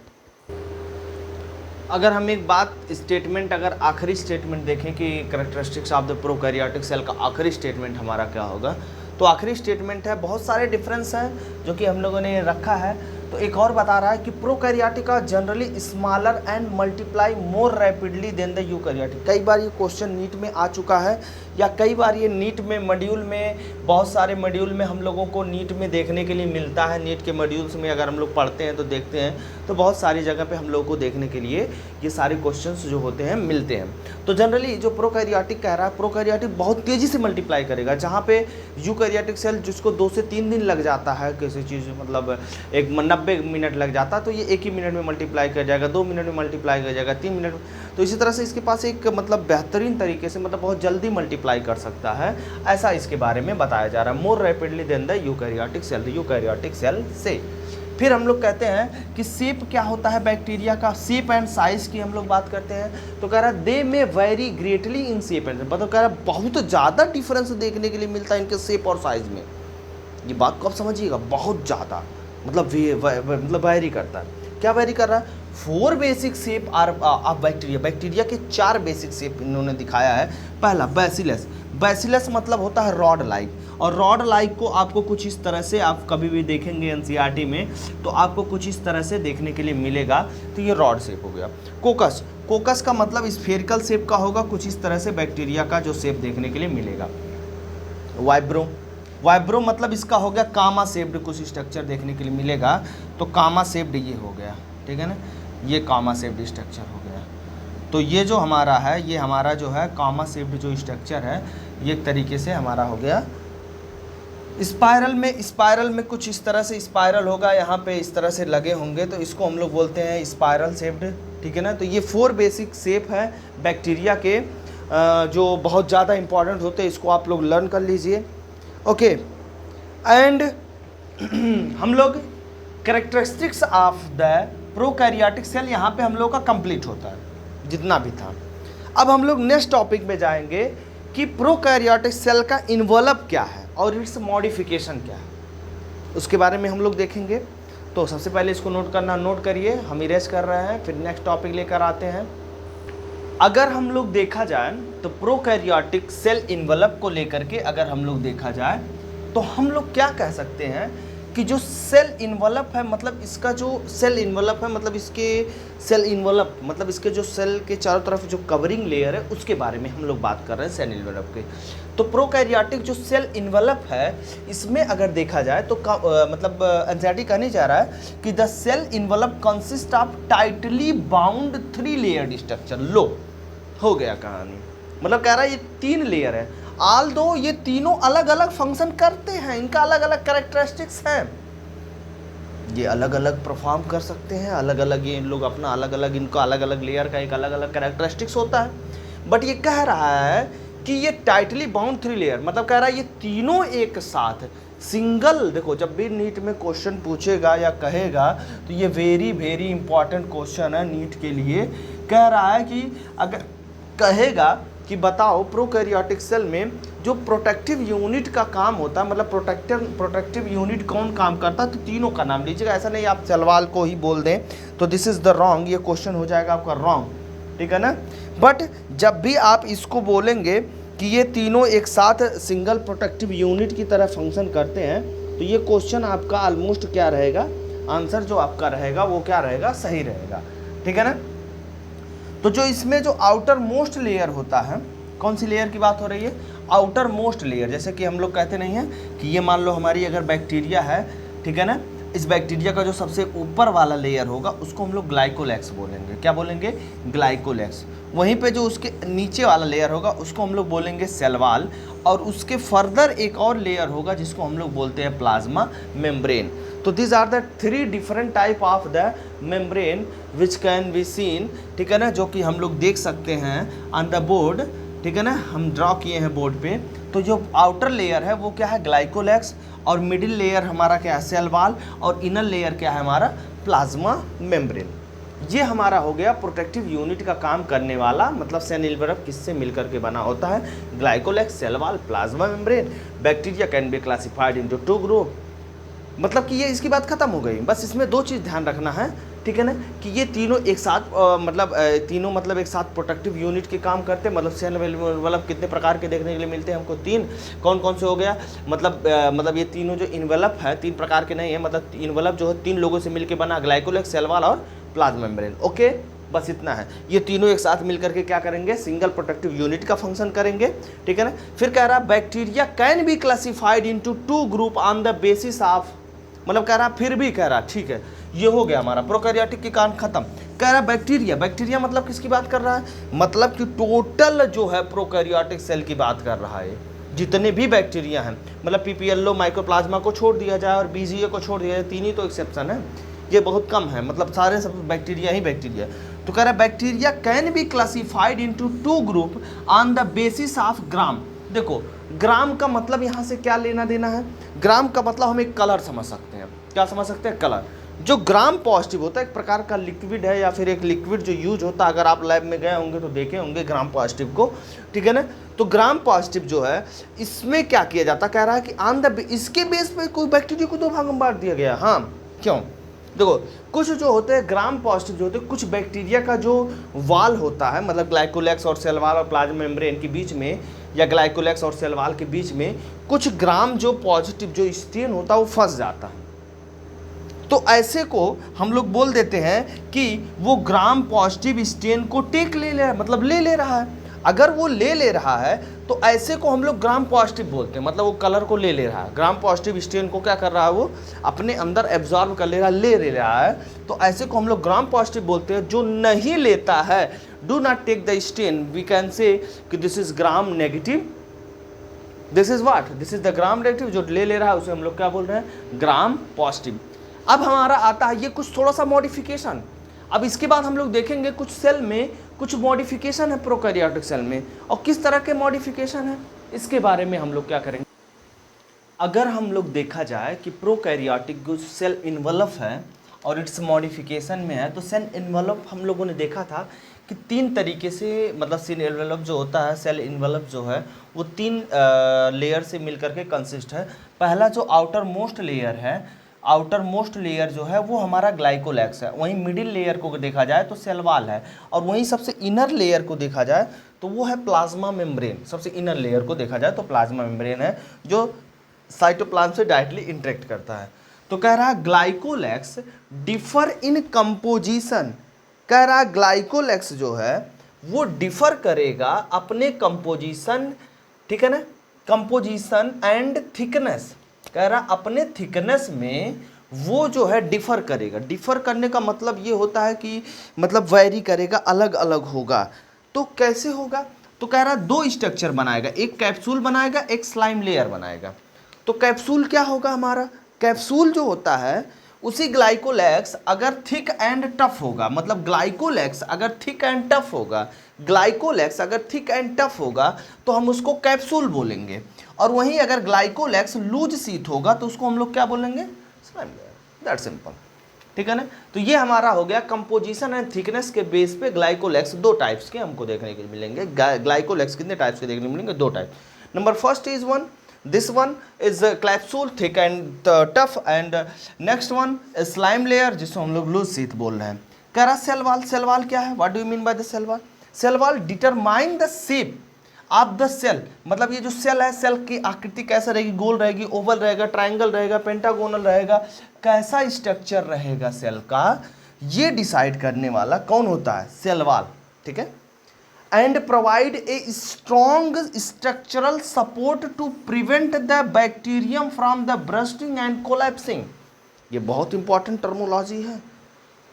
अगर हम एक बात स्टेटमेंट, अगर आखिरी स्टेटमेंट देखें कि characteristics of the prokaryotic cell का आखिरी स्टेटमेंट हमारा क्या होगा, तो आखिरी स्टेटमेंट है, बहुत सारे डिफरेंस हैं जो कि हम लोगों ने रखा है। तो एक और बता रहा है कि prokaryotic are generally smaller and multiply more rapidly than the eukaryotic. कई बार ये क्वेश्चन नीट में आ चुका है, या कई बार ये नीट में मॉड्यूल में, बहुत सारे मॉड्यूल में हम लोगों को नीट में देखने के लिए मिलता है। नीट के मॉड्यूल्स में अगर हम लोग पढ़ते हैं तो देखते हैं तो बहुत सारी जगह पे हम लोगों को देखने के लिए ये सारे क्वेश्चंस जो होते हैं मिलते हैं। तो जनरली जो प्रोकैरियोटिक कह रहा है, प्रोकैरियोटिक बहुत तेज़ी से मल्टीप्लाई करेगा, जहाँ पे यूकैरियोटिक सेल जिसको 2 से 3 दिन लग जाता है किसी चीज़, मतलब एक 90 मिनट लग जाता है, तो ये 1 ही मिनट में मल्टीप्लाई कर जाएगा, 2 मिनट में मल्टीप्लाई कर जाएगा, 3 मिनट। तो इसी तरह से इसके पास एक मतलब बेहतरीन तरीके से, मतलब बहुत जल्दी मल्टीप्लाई कर सकता है, ऐसा इसके बारे में बताया जा रहा है। More rapidly than the eukaryotic cell, eukaryotic cell से। फिर हम लोग कहते हैं कि शेप क्या होता है बैक्टीरिया का, शेप एंड साइज की हम लोग बात करते हैं। तो कह रहा है दे में very greatly in shape and, मतलब कह रहा है बहुत ज़्यादा डिफरेंस देखने के लिए मिलता है इनके शेप और साइज में। ये बात को आप समझिएगा, बहुत ज़्यादा मतलब वेरी करता है। क्या वेरी कर रहा है, 4 basic shape are of bacteria, bacteria के 4 बेसिक शेप इन्होंने दिखाया है। पहला बैसिलस, बैसिलस मतलब होता है रॉड लाइक, और रॉड लाइक को आपको कुछ इस तरह से, आप कभी भी देखेंगे एनसीईआरटी में तो आपको कुछ इस तरह से देखने के लिए मिलेगा, तो ये रॉड शेप हो गया। कोकस, कोकस का मतलब स्फेरिकल शेप का होगा, कुछ इस तरह से बैक्टीरिया का जो शेप देखने के लिए मिलेगा। वाइब्रो, वाइब्रो मतलब इसका हो गया कामा शेप्ड, कुछ स्ट्रक्चर देखने के लिए मिलेगा, तो कामा शेप्ड ये हो गया, ठीक है ना, ये कामा शेप्ड स्ट्रक्चर हो गया। तो ये जो हमारा है, ये हमारा जो है कामा शेप्ड जो स्ट्रक्चर है, ये एक तरीके से हमारा हो गया। स्पाइरल में कुछ इस तरह से स्पाइरल होगा, यहाँ पे इस तरह से लगे होंगे, तो इसको हम लोग बोलते हैं स्पाइरल शेप्ड, ठीक है ना। तो ये 4 बेसिक शेप है बैक्टीरिया के, जो बहुत ज़्यादा इंपॉर्टेंट होते हैं, इसको आप लोग लर्न कर लीजिए, ओके। एंड हम लोग characteristics of the prokaryotic cell यहाँ पे हम लोग का कंप्लीट होता है, जितना भी था। अब हम लोग नेक्स्ट टॉपिक में जाएंगे कि प्रोकैरियोटिक सेल का इन्वॉल्व क्या है और इट्स मॉडिफिकेशन क्या है, उसके बारे में हम लोग देखेंगे। तो सबसे पहले इसको नोट करिए, हम इरेज कर रहे हैं, फिर नेक्स्ट टॉपिक लेकर आते हैं। अगर हम लोग देखा जाए तो प्रोकैरियोटिक सेल इन्वॉल्व को लेकर के अगर हम लोग देखा जाए तो हम लोग क्या कह सकते हैं कि जो सेल इन्वॉल्व है, मतलब इसका जो सेल इन्वॉल्व है, मतलब इसके सेल इन्वॉल्व मतलब इसके जो सेल के चारों तरफ जो कवरिंग लेयर है उसके बारे में हम लोग बात कर रहे हैं सेल इन्वॉल्व के। तो प्रोकैरियोटिक जो सेल इन्वॉल्व है इसमें अगर देखा जाए तो मतलब एंजाइटी कहने जा रहा है कि the cell involve consist of tightly bound 3 layered structure. लो हो गया कहानी, मतलब कह रहा है ये 3 लेयर है, ऑल दो ये तीनों अलग अलग फंक्शन करते हैं, इनका अलग अलग कैरेक्टरिस्टिक्स हैं, ये अलग अलग परफॉर्म कर सकते हैं, अलग अलग ये इन लोग अपना अलग अलग, इनका अलग अलग लेयर का एक अलग अलग कैरेक्टरिस्टिक्स होता है। बट ये कह रहा है कि ये टाइटली बाउंड 3 लेयर, मतलब कह रहा है ये तीनों एक साथ सिंगल, देखो जब भी नीट में क्वेश्चन पूछेगा या कहेगा तो ये वेरी वेरी इंपॉर्टेंट क्वेश्चन है नीट के लिए। कह रहा है कि अगर कहेगा कि बताओ प्रोकैरियोटिक सेल में जो प्रोटेक्टिव यूनिट का काम होता है, मतलब प्रोटेक्टिव यूनिट कौन काम करता है, तो तीनों का नाम लीजिएगा, ऐसा नहीं आप सवाल को ही बोल दें तो दिस इज़ द रॉन्ग, ये क्वेश्चन हो जाएगा आपका रॉन्ग, ठीक है ना। बट जब भी आप इसको बोलेंगे कि ये तीनों एक साथ सिंगल प्रोटेक्टिव यूनिट की तरह फंक्शन करते हैं तो ये क्वेश्चन आपका ऑलमोस्ट क्या रहेगा, आंसर जो आपका रहेगा वो क्या रहेगा, सही रहेगा, ठीक है ना। तो जो इसमें जो आउटर मोस्ट लेयर होता है, कौन सी लेयर की बात हो रही है, आउटर मोस्ट लेयर, जैसे कि हम लोग कहते नहीं हैं कि ये मान लो हमारी अगर बैक्टीरिया है, ठीक है ना, इस बैक्टीरिया का जो सबसे ऊपर वाला लेयर होगा उसको हम लोग ग्लाइकोलेक्स बोलेंगे, क्या बोलेंगे, ग्लाइकोलेक्स। वहीं पे जो उसके नीचे वाला लेयर होगा उसको हम लोग बोलेंगे सेल वॉल, और उसके फर्दर एक और लेयर होगा जिसको हम लोग बोलते हैं प्लाज्मा मेम्ब्रेन। तो this are the 3 different type of the membrane which can be seen, ठीक है ना, जो कि हम लोग देख सकते हैं ऑन द बोर्ड, ठीक है ना, हम ड्रॉ किए हैं बोर्ड पे। तो जो आउटर लेयर है वो क्या है, ग्लाइकोलेक्स, और मिडिल लेयर हमारा क्या है, सेल वॉल, और इनर लेयर क्या है हमारा, प्लाज्मा मेम्ब्रेन। ये हमारा हो गया प्रोटेक्टिव यूनिट का काम करने वाला, मतलब सेल इन्वॉल्व किससे मिलकर के बना होता है, glycocalyx, cell wall, plasma membrane. Bacteria can be classified into 2 group, मतलब कि ये इसकी बात खत्म हो गई। बस इसमें 2 चीज़ ध्यान रखना है, ठीक है ना, कि ये तीनों एक साथ मतलब एक साथ प्रोटेक्टिव यूनिट के काम करते हैं। मतलब सेल इन्वॉल्व कितने प्रकार के देखने के लिए मिलते हैं हमको, 3, कौन कौन से हो गया, मतलब ये तीनों जो इन्वॉल्व है 3 प्रकार के नहीं है, मतलब इन्वॉल्व जो है 3 लोगों से मिलकर बना, ग्लाइकोलेक्स, सेल वॉल और प्लाज्मा मेम्ब्रेन। ओके, बस इतना है। ये तीनों एक साथ मिलकर के क्या करेंगे, सिंगल प्रोटेक्टिव यूनिट का फंक्शन करेंगे, ठीक है ना। फिर कह रहा है bacteria can be classified into 2 group on the basis of, मतलब कह रहा फिर भी कह रहा, ठीक है, ये हो गया हमारा प्रोकैरियोटिक की कहानी खत्म। कह रहा बैक्टीरिया मतलब किसकी बात कर रहा है, मतलब कि टोटल जो है प्रोकैरियोटिक सेल की बात कर रहा है, जितने भी बैक्टीरिया हैं, मतलब पीपीएलओ, माइकोप्लाज्मा को छोड़ दिया जाए और बीजीए को छोड़ दिया जाए, 3 ही तो एक्सेप्शन है, ये बहुत कम है, मतलब सारे सब बैक्टीरिया ही बैक्टीरिया। तो कह रहा है bacteria can be classified into 2 group on the basis of gram. देखो ग्राम का मतलब यहाँ से क्या लेना देना है, ग्राम का मतलब हम एक कलर समझ सकते हैं, क्या समझ सकते हैं, कलर। जो ग्राम पॉजिटिव होता है एक प्रकार का लिक्विड है, या फिर एक लिक्विड जो यूज होता है, अगर आप लैब में गए होंगे तो देखे होंगे ग्राम पॉजिटिव को, ठीक है ना। तो ग्राम पॉजिटिव जो है इसमें क्या किया जाता, कह रहा है कि ऑन द इसके बेस पे कोई बैक्टीरिया को 2 भाग में बांट दिया गया। हाँ, क्यों, देखो कुछ जो होते हैं ग्राम पॉजिटिव जो होते हैं, कुछ बैक्टीरिया का जो वाल होता है, मतलब ग्लाइकोलेक्स और सेल वॉल और प्लाज्मा मेम्ब्रेन के बीच में, या ग्लाइकोलेक्स और सेल वॉल के बीच में कुछ ग्राम जो पॉजिटिव जो स्टेन होता है वो फंस जाता है। तो ऐसे को हम लोग बोल देते हैं कि वो ग्राम पॉजिटिव स्टेन को टेक ले रहा है, मतलब ले रहा है। अगर वो ले रहा है तो ऐसे को हम लोग ग्राम पॉजिटिव बोलते हैं, मतलब वो कलर को ले रहा है, ग्राम पॉजिटिव स्टेन को क्या कर रहा है, वो अपने अंदर एब्जॉर्ब कर ले रहा है, ले रहा है। तो ऐसे को हम लोग ग्राम पॉजिटिव बोलते हैं। जो नहीं लेता है, do not take the stain, we can say कि this is gram negative, this is what, this is the gram negative. जो ले रहा है उसे हम लोग क्या बोल रहे हैं, ग्राम पॉजिटिव। अब हमारा आता है ये कुछ थोड़ा सा मॉडिफिकेशन। अब इसके बाद हम लोग देखेंगे कुछ सेल में कुछ मॉडिफिकेशन है प्रोकैरियोटिक सेल में, और किस तरह के मॉडिफिकेशन है इसके बारे में हम लोग क्या करेंगे। अगर हम लोग देखा जाए कि प्रोकैरियोटिक जो सेल इन्वॉल्व है और इट्स मॉडिफिकेशन में है, तो सेल इन्वॉल्व हम लोगों ने देखा था कि 3 तरीके से मतलब सेल इन्वेलप जो होता है, सेल इन्वेलप जो है वो 3 लेयर से मिलकर के कंसिस्ट है। पहला जो आउटर मोस्ट लेयर है, आउटर मोस्ट लेयर जो है वो हमारा ग्लाइकोलैक्स है। वहीं मिडिल लेयर को देखा जाए तो सेल वॉल है, और वहीं सबसे इनर लेयर को देखा जाए तो वो है प्लाज्मा मेम्ब्रेन। सबसे इनर लेयर को देखा जाए तो प्लाज्मा मेम्ब्रेन है जो साइटोप्लाज्म से डायरेक्टली इंटरेक्ट करता है। तो कह रहा है ग्लाइकोलैक्स डिफर इन कंपोजिशन, कह रहा है ग्लाइकोलैक्स जो है वो डिफर करेगा अपने कंपोजिशन, ठीक है ना, कंपोजिशन एंड थिकनेस, कह रहा अपने थिकनेस में वो जो है डिफर करेगा। डिफर करने का मतलब ये होता है कि मतलब वेरी करेगा, अलग अलग होगा। तो कैसे होगा, तो कह रहा 2 स्ट्रक्चर बनाएगा, एक कैप्सूल बनाएगा, एक स्लाइम लेयर बनाएगा। तो कैप्सूल क्या होगा हमारा, कैप्सूल जो होता है उसी ग्लाइकोलैक्स अगर थिक एंड टफ होगा, मतलब ग्लाइकोलैक्स अगर थिक एंड टफ होगा, ग्लाइकोलैक्स अगर थिक एंड टफ होगा तो हम उसको कैप्सूल बोलेंगे। और वहीं अगर ग्लाइकोलैक्स लूज शीथ होगा तो उसको हम लोग क्या बोलेंगे, स्लाइम लेयर। दैट सिंपल, ठीक है ना। तो ये हमारा हो गया कंपोजिशन एंड थिकनेस के बेस पे ग्लाइकोलैक्स 2 टाइप्स के हमको देखने के मिलेंगे। ग्लाइकोलैक्स कितने टाइप्स के देखने को मिलेंगे, 2 type. Number first is one, this one is capsule thick and tough, and next one is slime layer जिसको हम लोग लूज शीथ बोल रहे हैं। कह रहा सेल वॉल, सेल वॉल क्या है, what do you mean by the cell wall, cell wall determine the shape of the cell, मतलब ये जो सेल है, सेल की आकृति कैसा रहेगी, गोल रहेगी, ओवल रहेगा, ट्राइंगल रहेगा, पेंटागोनल रहेगा, कैसा स्ट्रक्चर रहेगा सेल का, ये डिसाइड करने वाला कौन होता है, सेल वॉल, ठीक है। and provide a strong structural support to prevent the bacterium from the bursting and collapsing। ये बहुत इंपॉर्टेंट टर्मोलॉजी है।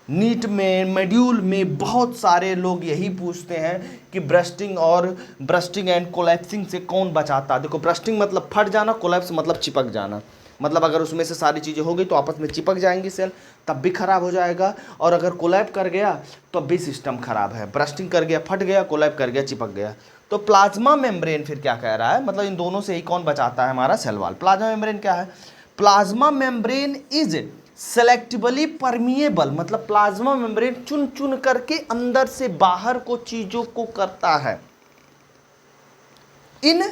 नीट में, मॉड्यूल में बहुत सारे लोग यही पूछते हैं कि ब्रस्टिंग एंड कोलैप्सिंग से कौन बचाता है। देखो, ब्रस्टिंग मतलब फट जाना, कोलैप्स मतलब चिपक जाना, मतलब अगर उसमें से सारी चीज़ें हो गई तो आपस में चिपक जाएंगी सेल, तब भी खराब हो जाएगा। और अगर कोलैप कर गया तो भी सिस्टम खराब है। ब्रस्टिंग कर गया, फट गया, कोलैप कर गया, चिपक गया। तो प्लाज्मा मेम्ब्रेन फिर क्या कह रहा है, मतलब इन दोनों से ही कौन बचाता है, हमारा सेल वॉल। प्लाज्मा मेम्ब्रेन क्या है, plasma membrane is selectively permeable, मतलब प्लाज्मा मेम्ब्रेन चुन चुन करके अंदर से बाहर को चीजों को करता है। इन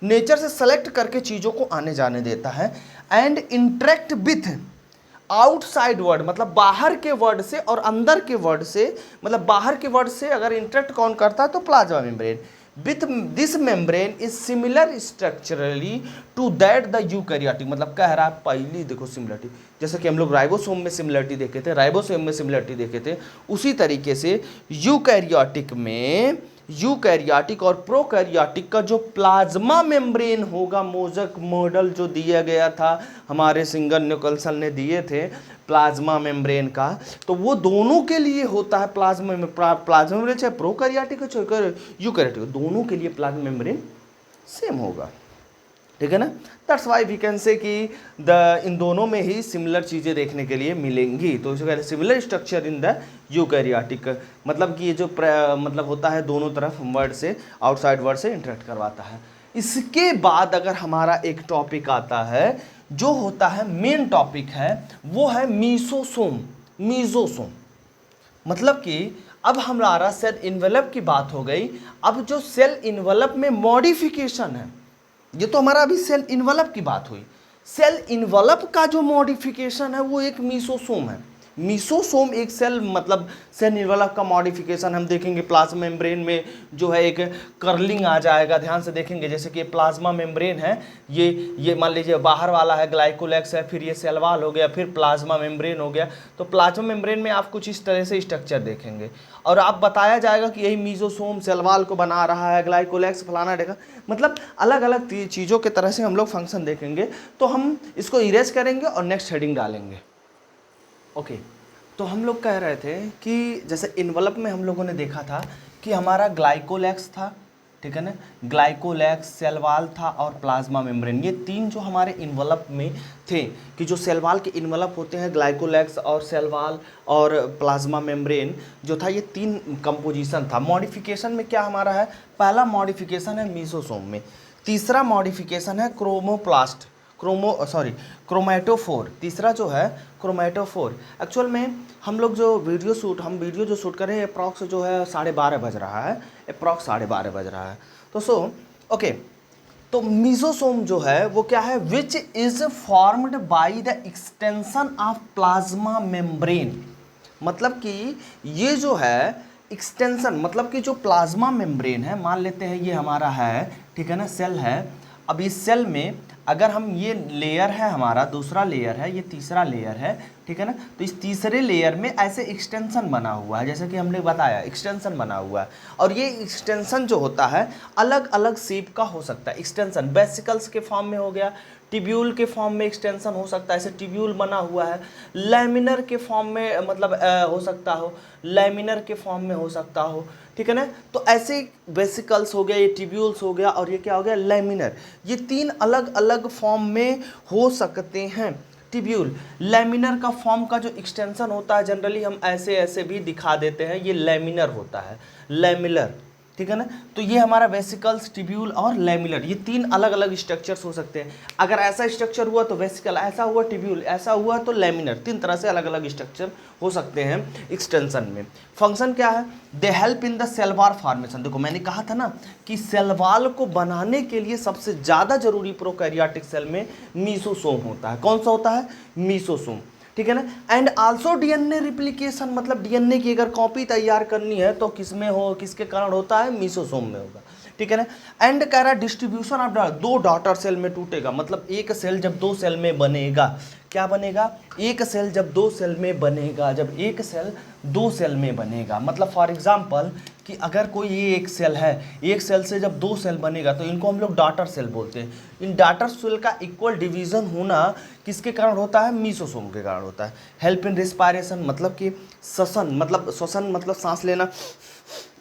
नेचर से सेलेक्ट करके चीजों को आने जाने देता है। And interact with outside word, मतलब बाहर के वर्ड से और अंदर के वर्ड से, मतलब बाहर के वर्ड से अगर इंटरेक्ट कौन करता है तो plasma membrane. With this membrane is similar structurally to that the eukaryotic, मतलब कह रहा है पहली देखो सिमिलरिटी, जैसे कि हम लोग राइबोसोम में सिमिलरिटी देखे थे, राइबोसोम में सिमिलरिटी देखे थे, उसी तरीके से यूकैरियोटिक में, यूकैरियोटिक और प्रोकैरियोटिक का जो प्लाज्मा मेम्ब्रेन होगा, मोज़ेक मॉडल जो दिया गया था हमारे सिंगर निकोलसन ने दिए थे प्लाज्मा मेम्ब्रेन का, तो वो दोनों के लिए होता है प्लाज्मा मेम्ब्रेन, चाहे प्रोकैरियोटिक हो चाहे यूकैरियोटिक हो, दोनों के लिए प्लाज्मा मेम्ब्रेन सेम होगा, ठीक है ना। That's why we can say कि इन दोनों में ही सिमिलर चीज़ें देखने के लिए मिलेंगी। तो इसको कहते हैं similar structure in the eukaryotic, मतलब कि ये जो मतलब होता है दोनों तरफ वर्ड से, आउटसाइड वर्ड से इंटरेक्ट करवाता है। इसके बाद अगर हमारा एक टॉपिक आता है जो होता है मेन टॉपिक है, वो है मीसोसोम। मीसोसोम मतलब कि अब हमारा सेल इन्वेलप की बात हो गई। अब जो सेल इन्वेलप में मॉडिफिकेशन है, ये तो हमारा अभी सेल इन्वेलप की बात हुई, सेल इन्वेलप का जो मॉडिफिकेशन है वो एक मीसोसोम है। मीसोसोम एक सेल, मतलब सेल इन्वेलप का मॉडिफिकेशन हम देखेंगे। प्लाज्मा मेम्ब्रेन में जो है एक कर्लिंग आ जाएगा, ध्यान से देखेंगे, जैसे कि प्लाज्मा मेम्ब्रेन है, ये मान लीजिए बाहर वाला है ग्लाइकोलैक्स है, फिर ये सेल वॉल हो गया, फिर प्लाज्मा मेम्ब्रेन हो गया। तो प्लाज्मा मेम्ब्रेन में आप कुछ इस तरह से स्ट्रक्चर देखेंगे और आप बताया जाएगा कि यही मीसोसोम सेल वॉल को बना रहा है, ग्लाइकोलैक्स फलाना देगा, मतलब अलग अलग चीज़ों के तरह से हम लोग फंक्शन देखेंगे। तो हम इसको इरेज करेंगे और नेक्स्ट हेडिंग डालेंगे। ओके, तो हम लोग कह रहे थे कि जैसे इन्वेलप में हम लोगों ने देखा था कि हमारा ग्लाइकोलैक्स था, ठीक है ना, ग्लाइकोलैक्स, सेल वॉल था और प्लाज्मा मेम्ब्रेन, ये तीन जो हमारे इन्वेलप में थे, कि जो सेल वॉल के इन्वेलप होते हैं ग्लाइकोलैक्स और सेल वॉल और प्लाज्मा मेम्ब्रेन जो था, ये तीन कंपोजिशन था। मॉडिफिकेशन में क्या हमारा है, पहला मॉडिफिकेशन है मीसोसोम में, तीसरा मॉडिफिकेशन है क्रोमोप्लास्ट। क्रोमेटोफोर। तीसरा जो है क्रोमेटोफोर। एक्चुअल में हम वीडियो जो शूट कर रहे हैं अप्रॉक्स जो है 12:30 बज रहा है, अप्रॉक्स 12:30 बज रहा है। तो ओके, तो मीसोसोम जो है वो क्या है, which is formed by the extension of plasma membrane. मतलब कि ये जो है एक्सटेंशन, मतलब कि जो प्लाज्मा मेम्ब्रेन है, मान लेते हैं ये हमारा है, ठीक है ना, सेल है। अब इस सेल में अगर हम, ये लेयर है हमारा, दूसरा लेयर है, ये तीसरा लेयर है, ठीक है ना, तो इस तीसरे लेयर में ऐसे एक्सटेंशन बना हुआ है, जैसे कि हमने बताया एक्सटेंशन बना हुआ है। और ये एक्सटेंशन जो होता है अलग अलग शेप का हो सकता है। एक्सटेंशन वेसिकल्स के फॉर्म में हो गया, टिब्यूल के फॉर्म में एक्सटेंशन हो सकता है, ऐसे टिब्यूल बना हुआ है, लैमिनर के फॉर्म में मतलब हो सकता हो, लैमिनर के फॉर्म में हो सकता हो, ठीक है ना। तो ऐसे वेसिकल्स हो गया, ये टिब्यूल्स हो गया, और ये क्या हो गया, लैमिनर। ये 3 अलग अलग फॉर्म में हो सकते हैं। टिब्यूल, लैमिनर का फॉर्म का जो एक्सटेंशन होता है जनरली हम ऐसे ऐसे भी दिखा देते हैं, ये लैमिनर होता है, लैमिनर, ठीक है ना। तो ये हमारा वेसिकल्स, टिब्यूल और लैमिनर, ये 3 अलग अलग स्ट्रक्चर्स हो सकते हैं। अगर ऐसा स्ट्रक्चर हुआ तो वेसिकल, ऐसा हुआ टिब्यूल, ऐसा हुआ तो लैमिनर, 3 तरह से अलग अलग स्ट्रक्चर हो सकते हैं एक्सटेंशन में। फंक्शन क्या है, they help in the cell wall formation. देखो मैंने कहा था ना कि सेल वॉल को बनाने के लिए सबसे ज़्यादा जरूरी प्रोकैरियोटिक सेल में मीसोसोम होता है। कौन सा होता है, मीसोसोम, ठीक है ना। एंड आल्सो डीएनए रिप्लिकेशन, मतलब डीएनए की अगर कॉपी तैयार करनी है तो किसमें हो, किसके कारण होता है, मीसोसोम में होगा, ठीक है ना। एंड कह रहा distribution of daughter, 2 daughter cell में टूटेगा, मतलब एक सेल जब 2 सेल में बनेगा, क्या बनेगा, एक सेल जब 2 सेल में बनेगा, जब एक सेल 2 सेल में बनेगा, मतलब फॉर एग्जांपल कि अगर कोई ये एक सेल है, एक सेल से जब 2 सेल बनेगा तो इनको हम लोग डॉटर सेल बोलते हैं। इन डॉटर सेल का इक्वल डिवीजन होना किसके कारण होता है, मीसोसोम के कारण होता है। हेल्प इन रिस्पायरेशन, मतलब कि श्वसन, मतलब सांस लेना,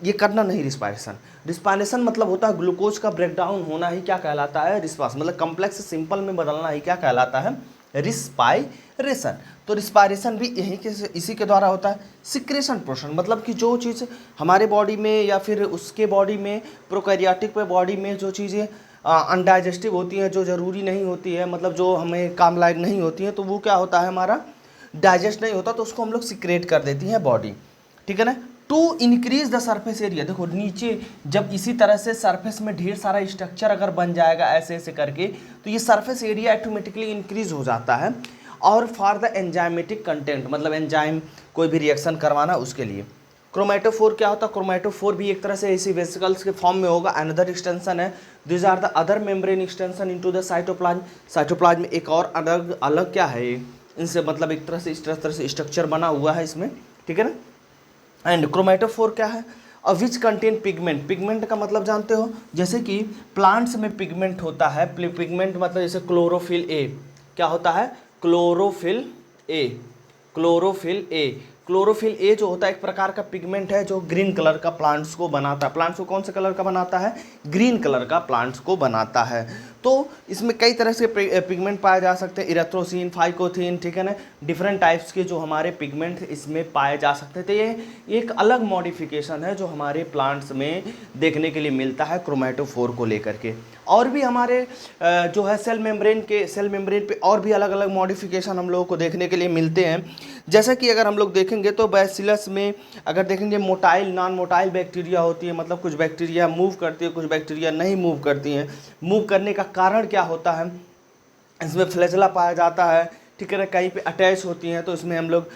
ये करना नहीं, रिस्पायरेशन मतलब होता है ग्लूकोज का ब्रेकडाउन होना ही क्या कहलाता है, रिस्पास, मतलब कॉम्प्लेक्स से सिंपल में बदलना ही क्या कहलाता है, रिस्पायरेशन। तो रिस्पायरेशन भी यही के, इसी के द्वारा होता है। सिक्रेशन प्रोसेस, मतलब कि जो चीज़ हमारे बॉडी में या फिर उसके बॉडी में, प्रोकैरियोटिक पे बॉडी में जो चीज़ें अनडाइजेस्टिव होती हैं, जो ज़रूरी नहीं होती है, मतलब जो हमें काम लायक नहीं होती हैं, तो वो क्या होता है, हमारा डाइजेस्ट नहीं होता, तो उसको हम लोग सिक्रेट कर देती हैं बॉडी, ठीक है ना। To increase the surface area, देखो नीचे जब इसी तरह से सरफेस में ढेर सारा स्ट्रक्चर अगर बन जाएगा ऐसे ऐसे करके, तो ये सरफेस एरिया ऑटोमेटिकली इंक्रीज हो जाता है। और फॉर द एंजाइमेटिक कंटेंट, मतलब एंजाइम कोई भी रिएक्शन करवाना उसके लिए। क्रोमेटोफोर क्या होता है, क्रोमेटोफोर भी एक तरह से इसी वेसिकल्स के फॉर्म में होगा। अनदर एक्सटेंशन है, this are the other membrane extension into the cytoplasm. Cytoplasm में एक और अलग अलग क्या है, इनसे मतलब एक तरह से इस तरह से स्ट्रक्चर बना हुआ है इसमें, ठीक है ना। एंड क्रोमेटोफोर क्या है, और विच कंटेन पिगमेंट। पिगमेंट का मतलब जानते हो, जैसे कि प्लांट्स में पिगमेंट होता है, पिगमेंट मतलब जैसे क्लोरोफिल ए, क्या होता है, chlorophyll A, chlorophyll A. Chlorophyll A जो होता है एक प्रकार का पिगमेंट है जो ग्रीन कलर का प्लांट्स को बनाता है। प्लांट्स को कौन से कलर का बनाता है, ग्रीन कलर का प्लांट्स को बनाता है। तो इसमें कई तरह से पिगमेंट पाए जा सकते हैं, इरेथ्रोसिन, फाइकोथिन, ठीक है ना, डिफरेंट टाइप्स के जो हमारे पिगमेंट इसमें पाए जा सकते हैं। तो ये एक अलग मॉडिफिकेशन है जो हमारे प्लांट्स में देखने के लिए मिलता है क्रोमेटोफोर को लेकर के। और भी हमारे जो है सेल मेम्ब्रेन पे और भी अलग अलग मॉडिफिकेशन हम लोगों को देखने के लिए मिलते हैं। जैसा कि अगर हम लोग देखेंगे तो बैसिलस में अगर देखेंगे मोटाइल, नॉन मोटाइल बैक्टीरिया होती है, मतलब कुछ बैक्टीरिया मूव करती है, कुछ बैक्टीरिया नहीं मूव करती हैं। मूव करने का कारण क्या होता है, इसमें फ्लैजेला पाया जाता है, ठीक है ना, कहीं पे अटैच होती हैं तो इसमें हम लोग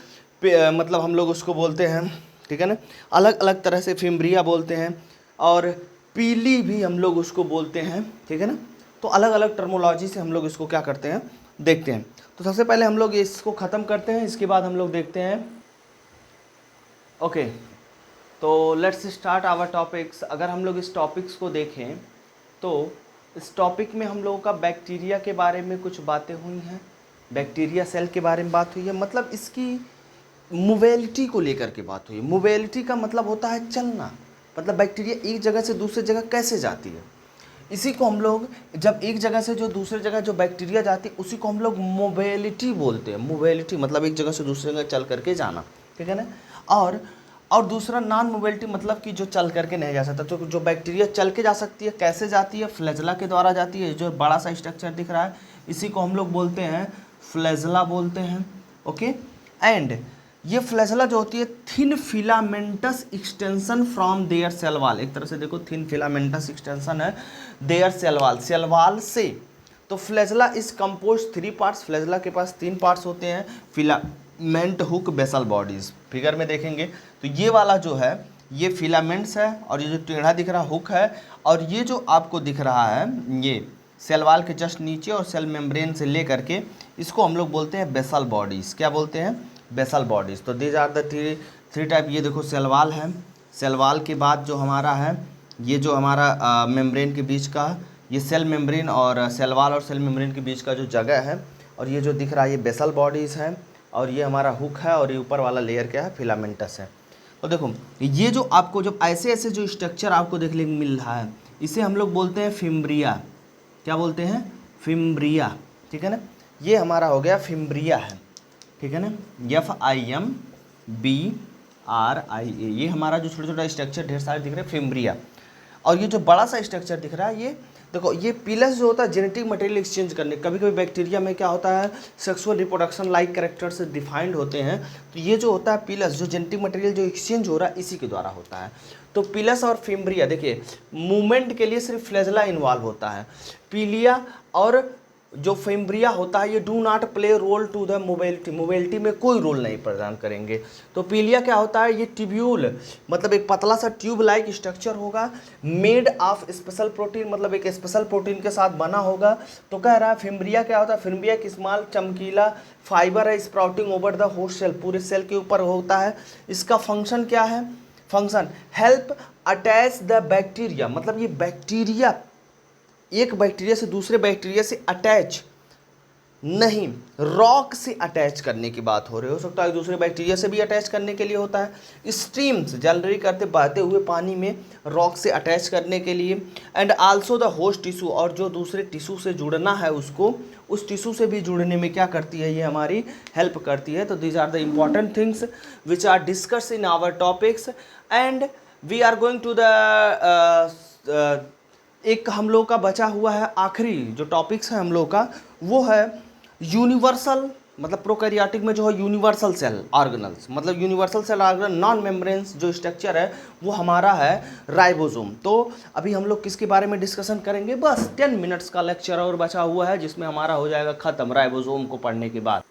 मतलब हम लोग उसको बोलते हैं, ठीक है ना, अलग अलग तरह से फिम्ब्रिया बोलते हैं, और पीली भी हम लोग उसको बोलते हैं, ठीक है ना। तो अलग अलग टर्मोलॉजी से हम लोग इसको क्या करते हैं, देखते हैं। तो सबसे पहले हम लोग इसको ख़त्म करते हैं, इसके बाद हम लोग देखते हैं। ओके, तो लेट्स स्टार्ट आवर टॉपिक्स। अगर हम लोग इस टॉपिक्स को देखें तो इस टॉपिक में हम लोगों का बैक्टीरिया के बारे में कुछ बातें हुई हैं, बैक्टीरिया सेल के बारे में बात हुई है, मतलब इसकी मोबिलिटी को लेकर के बात हुई है। मोबिलिटी का मतलब होता है चलना, मतलब बैक्टीरिया एक जगह से दूसरी जगह कैसे जाती है। इसी को हम लोग, जब एक जगह से जो दूसरी जगह जो बैक्टीरिया जाती है उसी को हम लोग मोबिलिटी बोलते हैं। मोबिलिटी मतलब एक जगह से दूसरी जगह चल करके जाना, ठीक है ना। और और दूसरा नॉन मोबिलिटी मतलब कि जो चल करके नहीं जा सकता। तो जो बैक्टीरिया चल के जा सकती है, कैसे जाती है, फ्लैजेला के द्वारा जाती है। जो बड़ा सा स्ट्रक्चर दिख रहा है इसी को हम लोग बोलते हैं फ्लैजेला बोलते हैं। ओके, एंड ये फ्लैजेला जो होती है thin filamentous extension from their cell wall, एक तरह से देखो थिन फिलामेंटस एक्सटेंशन है their cell wall, cell wall से। तो flagella is compose 3 parts, flagella के पास 3 पार्ट्स होते हैं, filament, hook, basal bodies. Figure में देखेंगे तो ये वाला जो है ये फिलामेंट्स है, और ये जो टेढ़ा दिख रहा हुक है, और ये जो आपको दिख रहा है ये सेल वॉल के जस्ट नीचे और सेल मेम्ब्रेन से ले करके इसको हम लोग बोलते हैं बेसल बॉडीज। क्या बोलते हैं? Basal bodies. तो these are the three type. ये देखो सेल वॉल है, सेल वॉल के बाद जो हमारा है ये जो हमारा मेम्ब्रेन के बीच का ये सेल मेम्ब्रेन और सेल वॉल और सेल मेम्ब्रेन के बीच का जो जगह है, और ये जो दिख रहा है ये बेसल बॉडीज़ है, और ये हमारा हुक है, और ये ऊपर वाला लेयर क्या है? फिलामेंटस है। तो देखो ये जो आपको जब ऐसे ऐसे जो स्ट्रक्चर आपको देखने को मिल रहा है इसे हम लोग बोलते हैं फिम्ब्रिया। क्या बोलते हैं? फिम्ब्रिया। ठीक है ना, ये हमारा हो गया फिम्ब्रिया है। ठीक है ना, FIMBRIA, ये हमारा जो छोटा छोटा स्ट्रक्चर ढेर सारे दिख रहे हैं फिम्ब्रिया। और ये जो बड़ा सा स्ट्रक्चर दिख रहा है ये देखो, ये पिलस जो होता है जेनेटिक मटेरियल एक्सचेंज करने। कभी कभी बैक्टीरिया में क्या होता है सेक्सुअल रिप्रोडक्शन लाइक कैरेक्टर से डिफाइंड होते हैं। तो ये जो होता है पिलस, जो जेनेटिक मटेरियल जो एक्सचेंज हो रहा है इसी के द्वारा होता है। तो पिलस और फिम्ब्रिया देखिए मूवमेंट के लिए सिर्फ फ्लैजेला इन्वॉल्व होता है। पिलिया और जो फिम्ब्रिया होता है ये do not play role to the mobility, mobility में कोई रोल नहीं प्रदान करेंगे। तो पिलिया क्या होता है? ये ट्यूब्यूल मतलब एक पतला सा ट्यूब लाइक स्ट्रक्चर होगा, मेड ऑफ स्पेशल प्रोटीन, मतलब एक स्पेशल प्रोटीन के साथ बना होगा। तो कह रहा है फिम्ब्रिया क्या होता है? फिम्ब्रिया एक स्मॉल चमकीला फाइबर है sprouting over the host cell, पूरे सेल के ऊपर होता है। इसका फंक्शन क्या है? Function help attach the bacteria, मतलब ये बैक्टीरिया एक बैक्टीरिया से दूसरे बैक्टीरिया से अटैच नहीं, रॉक से अटैच करने की बात हो रही हो सकता है, दूसरे बैक्टीरिया से भी अटैच करने के लिए होता है। स्ट्रीम्स जनरेट करते बहते हुए पानी में रॉक से अटैच करने के लिए। And also the host tissue, और जो दूसरे टिश्यू से जुड़ना है उसको उस टिश्यू से भी जुड़ने में क्या करती है? ये हमारी हेल्प करती है। तो these are the important things which are discuss in our topics, and we are going to the एक हम लोग का बचा हुआ है आखिरी जो टॉपिक्स है हम लोग का, वो है यूनिवर्सल, मतलब प्रोकैरियोटिक में जो है यूनिवर्सल सेल ऑर्गेनल्स, मतलब universal cell organelle non membranes जो स्ट्रक्चर है वो हमारा है राइबोसोम। तो अभी हम लोग किसके बारे में डिस्कशन करेंगे? बस 10 मिनट्स का लेक्चर और बचा हुआ है जिसमें हमारा हो जाएगा ख़त्म राइबोसोम को पढ़ने के बाद।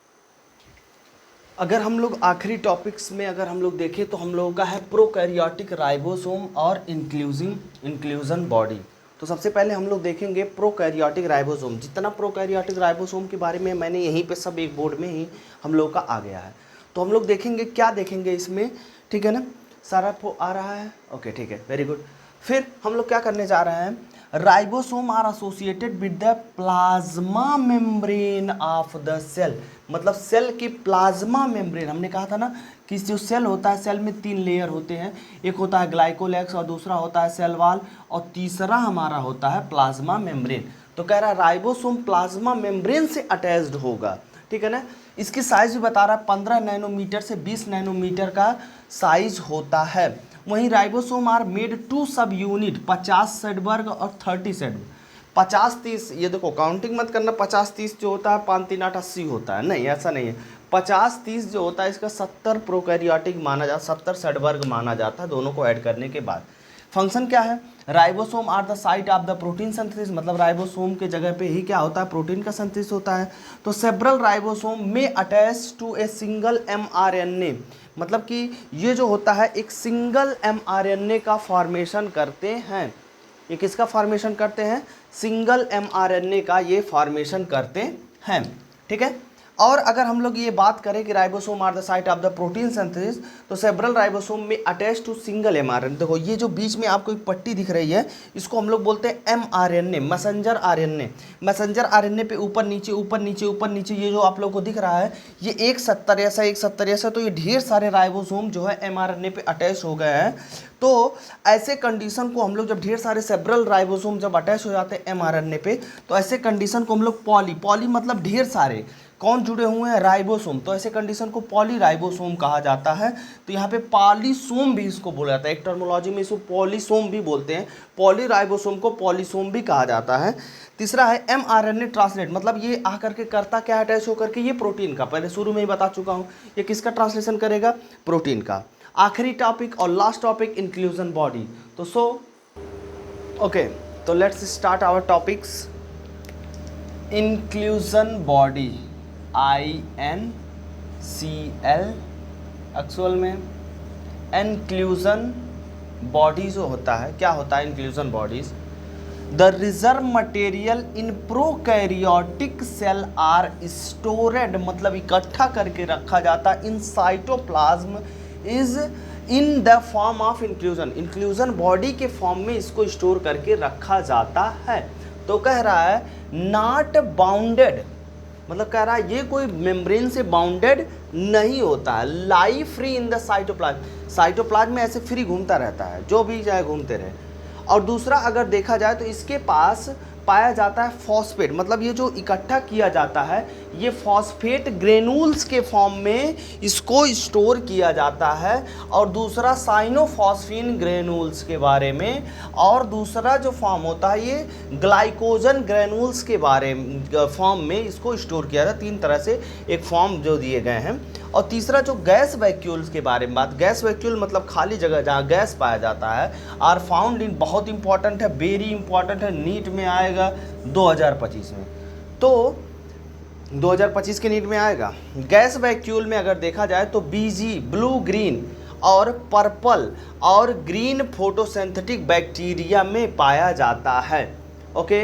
अगर हम लोग आखिरी टॉपिक्स में अगर हम लोग देखें तो हम लोगों का है प्रोकैरियोटिक राइबोसोम और इंक्लूजन बॉडी। तो सबसे पहले हम लोग देखेंगे प्रोकैरियोटिक राइबोसोम। जितना प्रोकैरियोटिक राइबोसोम के बारे में मैंने यहीं पे सब एक बोर्ड में ही हम लोग का आ गया है। तो हम लोग देखेंगे क्या देखेंगे इसमें, ठीक है ना, सारा आ रहा है, ओके ठीक है, वेरी गुड। फिर हम लोग क्या करने जा रहे हैं? Ribosome are associated with the plasma membrane of the cell, मतलब सेल की प्लाज्मा मेम्ब्रेन। हमने कहा था ना कि जो सेल होता है सेल में 3 लेयर होते हैं, एक होता है ग्लाइकोलेक्स और दूसरा होता है सेल वॉल और तीसरा हमारा होता है प्लाज्मा मेम्ब्रेन। तो कह रहा है राइबोसोम प्लाज्मा मेम्ब्रेन से अटैच्ड होगा, ठीक है ना। इसकी साइज भी बता रहा है 15 नैनोमीटर से 20 नैनोमीटर का साइज होता है। वहीं राइबोसोम आर मेड 2 सब यूनिट 50 सेडबर्ग और 30 सेडबर्ग। 50-30 ये देखो काउंटिंग मत करना, 50-30 जो होता है 5-3-8 80 होता है, नहीं ऐसा नहीं है। 50-30 जो होता है इसका 70 प्रोकैरियोटिक माना जाता, 70 सेडबर्ग माना जाता है दोनों को ऐड करने के बाद। फंक्शन क्या है? Ribosome are the site of the protein synthesis, मतलब राइबोसोम के जगह पे ही क्या होता है? प्रोटीन का सिंथेसिस होता है। तो several ribosome may attach to a single mRNA, मतलब कि ये जो होता है एक सिंगल mRNA का फॉर्मेशन करते हैं। ये किसका फॉर्मेशन करते हैं? सिंगल mRNA का ये फॉर्मेशन करते हैं, ठीक है। और अगर हम लोग ये बात करें कि ribosome are the site of the protein synthesis, तो several ribosome may attach to single mRNA। देखो ये जो बीच में आपको एक पट्टी दिख रही है इसको हम लोग बोलते हैं mRNA, messenger RNA। Messenger RNA पे ऊपर नीचे ऊपर नीचे ऊपर नीचे ये जो आप लोग को दिख रहा है ये 170 ऐसा, तो ये ढेर सारे राइबोसोम जो है mRNA पे अटैच हो गए हैं। तो ऐसे कंडीशन को हम लोग जब ढेर सारे सेवरल राइबोसोम जब अटैच हो जाते हैं mRNA पे, तो ऐसे कंडीशन को हम लोग पॉली मतलब ढेर सारे कौन जुड़े हुए हैं, राइबोसोम। तो ऐसे कंडीशन को पॉलीराइबोसोम कहा जाता है। तो यहाँ पे पॉलीसोम भी इसको बोला जाता है, एक टर्मोलॉजी में इसको पॉलीसोम भी बोलते हैं, पॉलीराइबोसोम को पॉलीसोम भी कहा जाता है। तीसरा है mRNA ट्रांसलेट, मतलब ये आकर के करता क्या, अटैच होकर के ये प्रोटीन का, पहले शुरू में ही बता चुका हूँ, ये किसका ट्रांसलेशन करेगा, प्रोटीन का। आखिरी टॉपिक और लास्ट टॉपिक इंक्लूजन बॉडी। तो ओके, तो let's start our topics. Inclusion body, INCL actual में इंक्लूजन बॉडी जो होता है, क्या होता है inclusion bodies, the reserve material in prokaryotic cell are stored, मतलब इकट्ठा करके रखा जाता in cytoplasm is in the form of inclusion, inclusion body के फॉर्म में इसको स्टोर करके रखा जाता है। तो कह रहा है नॉट बाउंडेड, मतलब कह रहा है ये कोई मेम्ब्रेन से बाउंडेड नहीं होता है, lie free in the cytoplasm, cytoplasm में ऐसे फ्री घूमता रहता है, जो भी चाहे घूमते रहे। और दूसरा अगर देखा जाए तो इसके पास पाया जाता है फॉस्फेट, मतलब ये जो इकट्ठा किया जाता है ये फॉस्फेट ग्रेनुल्स के फॉर्म में इसको स्टोर किया जाता है। और दूसरा साइनोफॉस्फीन ग्रेनुल्स के बारे में, और दूसरा जो फॉर्म होता है ये ग्लाइकोजन ग्रेनुल्स के बारे में फॉर्म में इसको स्टोर किया जाता है। तीन तरह से एक फॉर्म जो दिए गए हैं। और तीसरा जो गैस वैक्यूल्स के बारे में बात, गैस वैक्यूल मतलब खाली जगह जहाँ गैस पाया जाता है, आर फाउंड इन, बहुत इंपॉर्टेंट है, वेरी इंपॉर्टेंट है, नीट में आएगा 2025 में, तो 2025 के नीट में आएगा। गैस वैक्यूल में अगर देखा जाए तो BG ब्लू ग्रीन और पर्पल और ग्रीन फोटोसिंथेटिक बैक्टीरिया में पाया जाता है। ओके,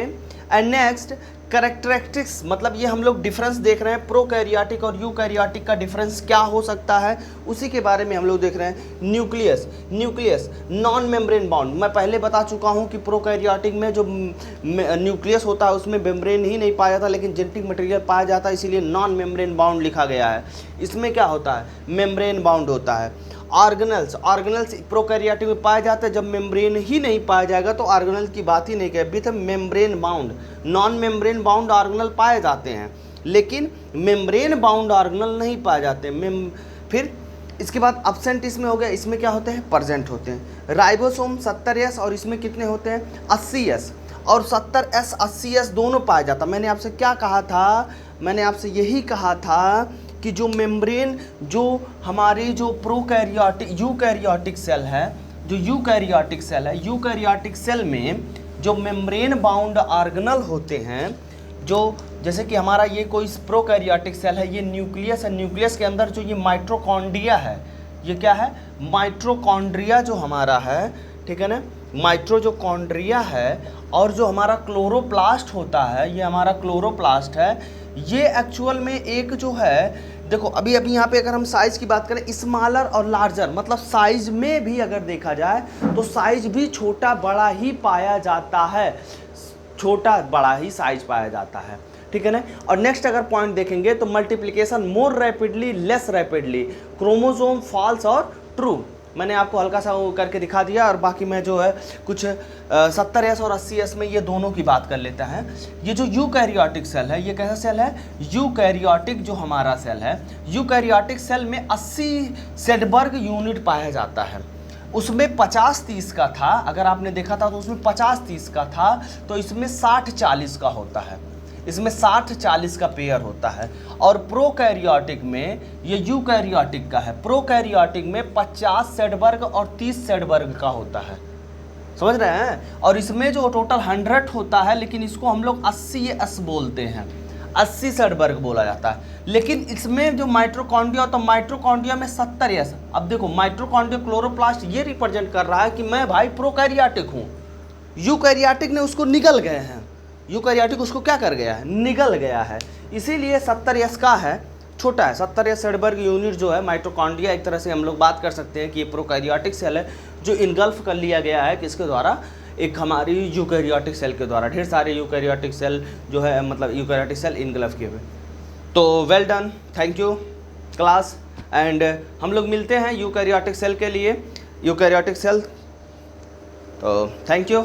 एंड नेक्स्ट कैरेक्टरिस्टिक्स, मतलब ये हम लोग डिफरेंस देख रहे हैं, प्रोकैरियोटिक और यूकैरियोटिक का डिफरेंस क्या हो सकता है, उसी के बारे में हम लोग देख रहे हैं। Nucleus, nucleus non membrane bound, मैं पहले बता चुका हूँ कि प्रोकैरियोटिक में जो न्यूक्लियस होता है उसमें मेम्ब्रेन ही नहीं पाया जाता, लेकिन जेनेटिक मटेरियल पाया जाता है, इसीलिए नॉन मेम्ब्रेन बाउंड लिखा गया है। इसमें क्या होता है, मेम्ब्रेन बाउंड होता है। ऑर्गेनल्स, ऑर्गेनल्स प्रोकैरियोटिक में पाया जाता है, जब मेम्ब्रेन ही नहीं पाया जाएगा तो ऑर्गेनल की बात ही नहीं कहे, with membrane bound, non membrane bound organelle पाए जाते हैं, लेकिन मेम्ब्रेन बाउंड ऑर्गेनल नहीं पाए जाते। फिर इसके बाद अब्सेंट इसमें हो गया, इसमें क्या होते हैं, प्रेजेंट होते हैं। राइबोसोम 70S और इसमें कितने होते हैं, 80S, और 70S 80S दोनों पाया जाता। मैंने आपसे क्या कहा था, मैंने आपसे यही कहा था कि जो मेम्ब्रेन, जो हमारी जो प्रोकैरियोटिक यूकैरियोटिक सेल है, जो यूकैरियोटिक सेल है, यूकैरियोटिक सेल में जो मेम्ब्रेन बाउंड ऑर्गेनल होते हैं, जो जैसे कि हमारा ये कोई प्रोकैरियोटिक सेल है, ये न्यूक्लियस है, न्यूक्लियस के अंदर जो ये माइटोकॉन्ड्रिया है, ये क्या है, माइटोकॉन्ड्रिया जो हमारा है, ठीक है ना, माइटोकॉन्ड्रिया है, और जो हमारा क्लोरोप्लास्ट होता है, ये हमारा क्लोरोप्लास्ट है, ये एक्चुअल में एक जो है, देखो अभी यहाँ पे अगर हम साइज की बात करें, स्मॉलर और लार्जर, मतलब साइज में भी अगर देखा जाए तो साइज भी छोटा बड़ा ही पाया जाता है, छोटा बड़ा ही साइज पाया जाता है, ठीक है ना। और नेक्स्ट अगर पॉइंट देखेंगे तो multiplication more rapidly less rapidly, chromosome false और ट्रू, मैंने आपको हल्का सा वो करके दिखा दिया। और बाकी मैं जो है कुछ 70S और 80S में ये दोनों की बात कर लेता है। ये जो यूकैरियोटिक सेल है, ये कैसा सेल है, यूकैरियोटिक जो हमारा सेल है, यूकैरियोटिक सेल में 80 सेडबर्ग यूनिट पाया जाता है, उसमें 50-30 का था, अगर आपने देखा था तो उसमें 50-30 का था, तो इसमें 60-40 का होता है, इसमें 60-40 का पेयर होता है। और प्रोकैरियोटिक में, ये यूकैरियोटिक का है, प्रोकैरियोटिक में 50 सेडबर्ग और 30 सेडबर्ग का होता है, समझ रहे हैं। और इसमें जो टोटल 100 होता है, लेकिन इसको हम लोग 80S बोलते हैं, 80 सेडबर्ग बोला जाता है। लेकिन इसमें जो माइटोकॉन्ड्रिया, तो माइटोकॉन्ड्रिया में 70S। अब देखो माइटोकॉन्ड्रिया क्लोरोप्लास्ट ये रिप्रेजेंट कर रहा है कि मैं भाई प्रोकैरियोटिक हूँ, यूकैरियोटिक ने उसको निगल गए हैं, यूकैरियोटिक उसको क्या कर गया है, निगल गया है, इसीलिए 70S का है, छोटा है। 70S सेडबर्ग यूनिट जो है माइटोकॉन्ड्रिया, एक तरह से हम लोग बात कर सकते हैं कि ये प्रोकैरियोटिक सेल है जो इनगल्फ कर लिया गया है किसके द्वारा, एक हमारी यूकैरियोटिक सेल के द्वारा। ढेर सारे यूकैरियोटिक सेल जो है, मतलब यूकैरियोटिक सेल इनगल्फ किए हुए। तो well done, thank you class, and हम लोग मिलते हैं यूकैरियोटिक सेल के लिए, यूकैरियोटिक सेल, तो थैंक यू।